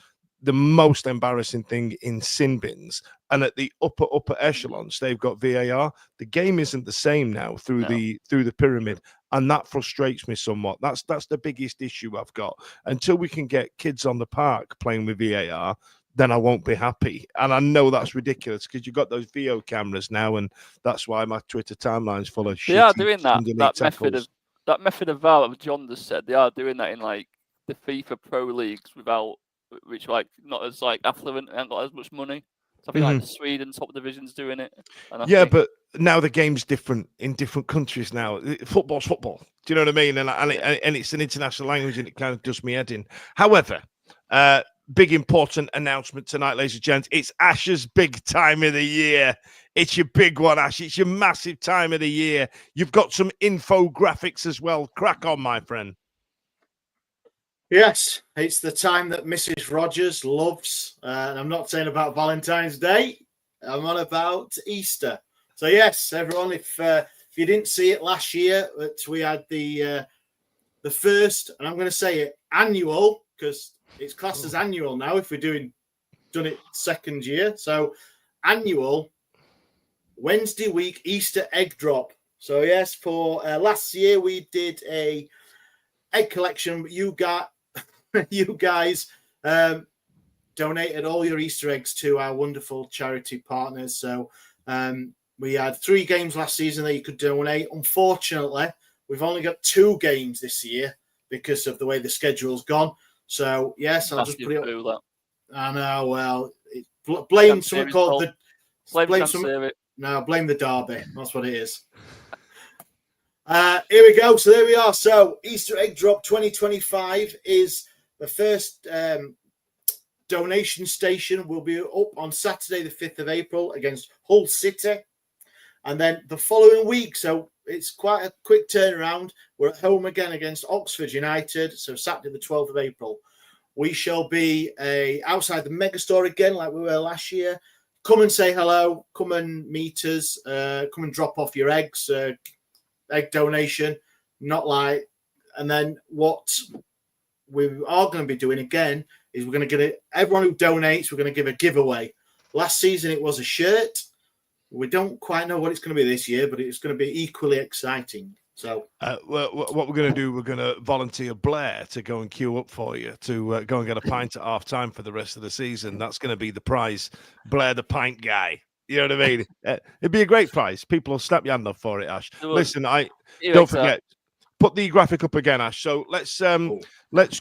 the most embarrassing thing in sin bins, and at the upper echelons they've got VAR. The game isn't the same now through the pyramid, and that frustrates me somewhat. That's the biggest issue I've got. Until we can get kids on the park playing with VAR, then I won't be happy. And I know that's ridiculous because you've got those VO cameras now, and that's why my Twitter timeline's full of shit. They are doing that method of VAR that John just said. They are doing that in like the FIFA Pro leagues which like not as like affluent and got as much money. So I think like the Sweden top division's doing it. And but now the game's different in different countries now. Football's football. Do you know what I mean? And it's an international language, and it kind of does me head in. However, big important announcement tonight, ladies and gents. It's Ash's big time of the year. It's your big one, Ash. It's your massive time of the year. You've got some infographics as well. Crack on, my friend. Yes, it's the time that Mrs. Rogers loves. And I'm not saying about Valentine's Day. I'm on about Easter. So, yes, everyone, if you didn't see it last year, we had the first, and I'm going to say it, annual, because it's classed as annual now if we're done it second year. So, annual Wednesday week Easter egg drop. So, yes, for last year we did a egg collection. You guys donated all your Easter eggs to our wonderful charity partners. So we had 3 games last season that you could donate. Unfortunately, we've only got 2 games this year because of the way the schedule's gone. So, yes, I'll just put it up. I know, well, blame something called the... Blame the derby. That's what it is. Here we go. So there we are. So Easter egg drop 2025 is the first donation station. Will be up on Saturday, the 5th of April against Hull City. And then the following week, so it's quite a quick turnaround. We're at home again against Oxford United. So Saturday, the 12th of April, we shall be outside the Megastore again, like we were last year. Come and say hello. Come and meet us. Come and drop off your eggs. Egg donation, not like. And then what we are going to be doing again is we're going to get it. Everyone who donates, we're going to give a giveaway. Last season it was a shirt. We don't quite know what it's going to be this year, but it's going to be equally exciting. So, what we're going to do, we're going to volunteer Blair to go and queue up for you to go and get a pint at half time for the rest of the season. That's going to be the prize. Blair, the pint guy. You know what I mean? It'd be a great prize. People will snap your hand off for it, Ash. Listen, don't forget. Put the graphic up again, Ash. So let's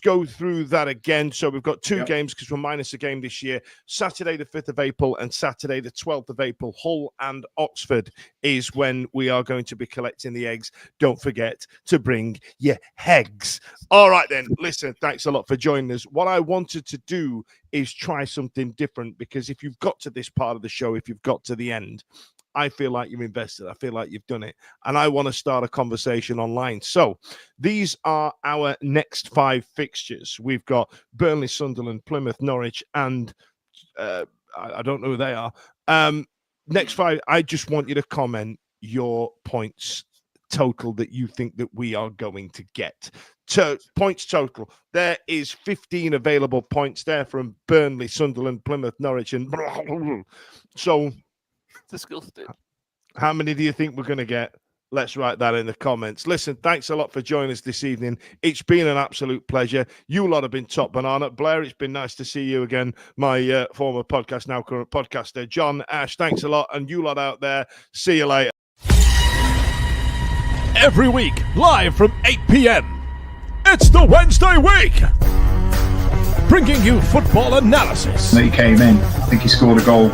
go through that again. So we've got 2 games because we're minus a game this year. Saturday, the 5th of April and Saturday, the 12th of April. Hull and Oxford is when we are going to be collecting the eggs. Don't forget to bring your eggs. All right, then. Listen, thanks a lot for joining us. What I wanted to do is try something different, because if you've got to this part of the show, if you've got to the end, I feel like you've invested. I feel like you've done it. And I want to start a conversation online. So these are our next 5 fixtures. We've got Burnley, Sunderland, Plymouth, Norwich, and I don't know who they are. Next 5, I just want you to comment your points total that you think that we are going to get. Points total. There is 15 available points there from Burnley, Sunderland, Plymouth, Norwich, and so... Disgusting. How many do you think we're going to get? Let's write that in the comments. Listen, thanks a lot for joining us this evening. It's been an absolute pleasure. You lot have been top banana. Blair, it's been nice to see you again. My former podcast, now current podcaster. John, Ash, thanks a lot. And you lot out there, see you later. Every week, live from 8 p.m. It's the Wednesday week. Bringing you football analysis. He came in. I think he scored a goal.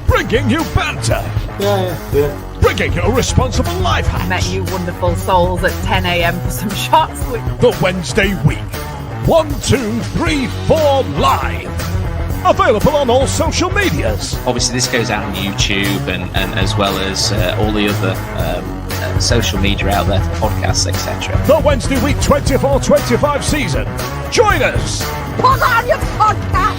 Bringing you banter. Yeah. Bringing you responsible life hacks. Met you wonderful souls at 10 a.m. for some shots. The Wednesday week. 1, 2, 3, 4 live. Available on all social medias. Obviously, this goes out on YouTube and as well as all the other social media out there for podcasts, etc. The Wednesday Week 24-25 season. Join us! Put on your podcast!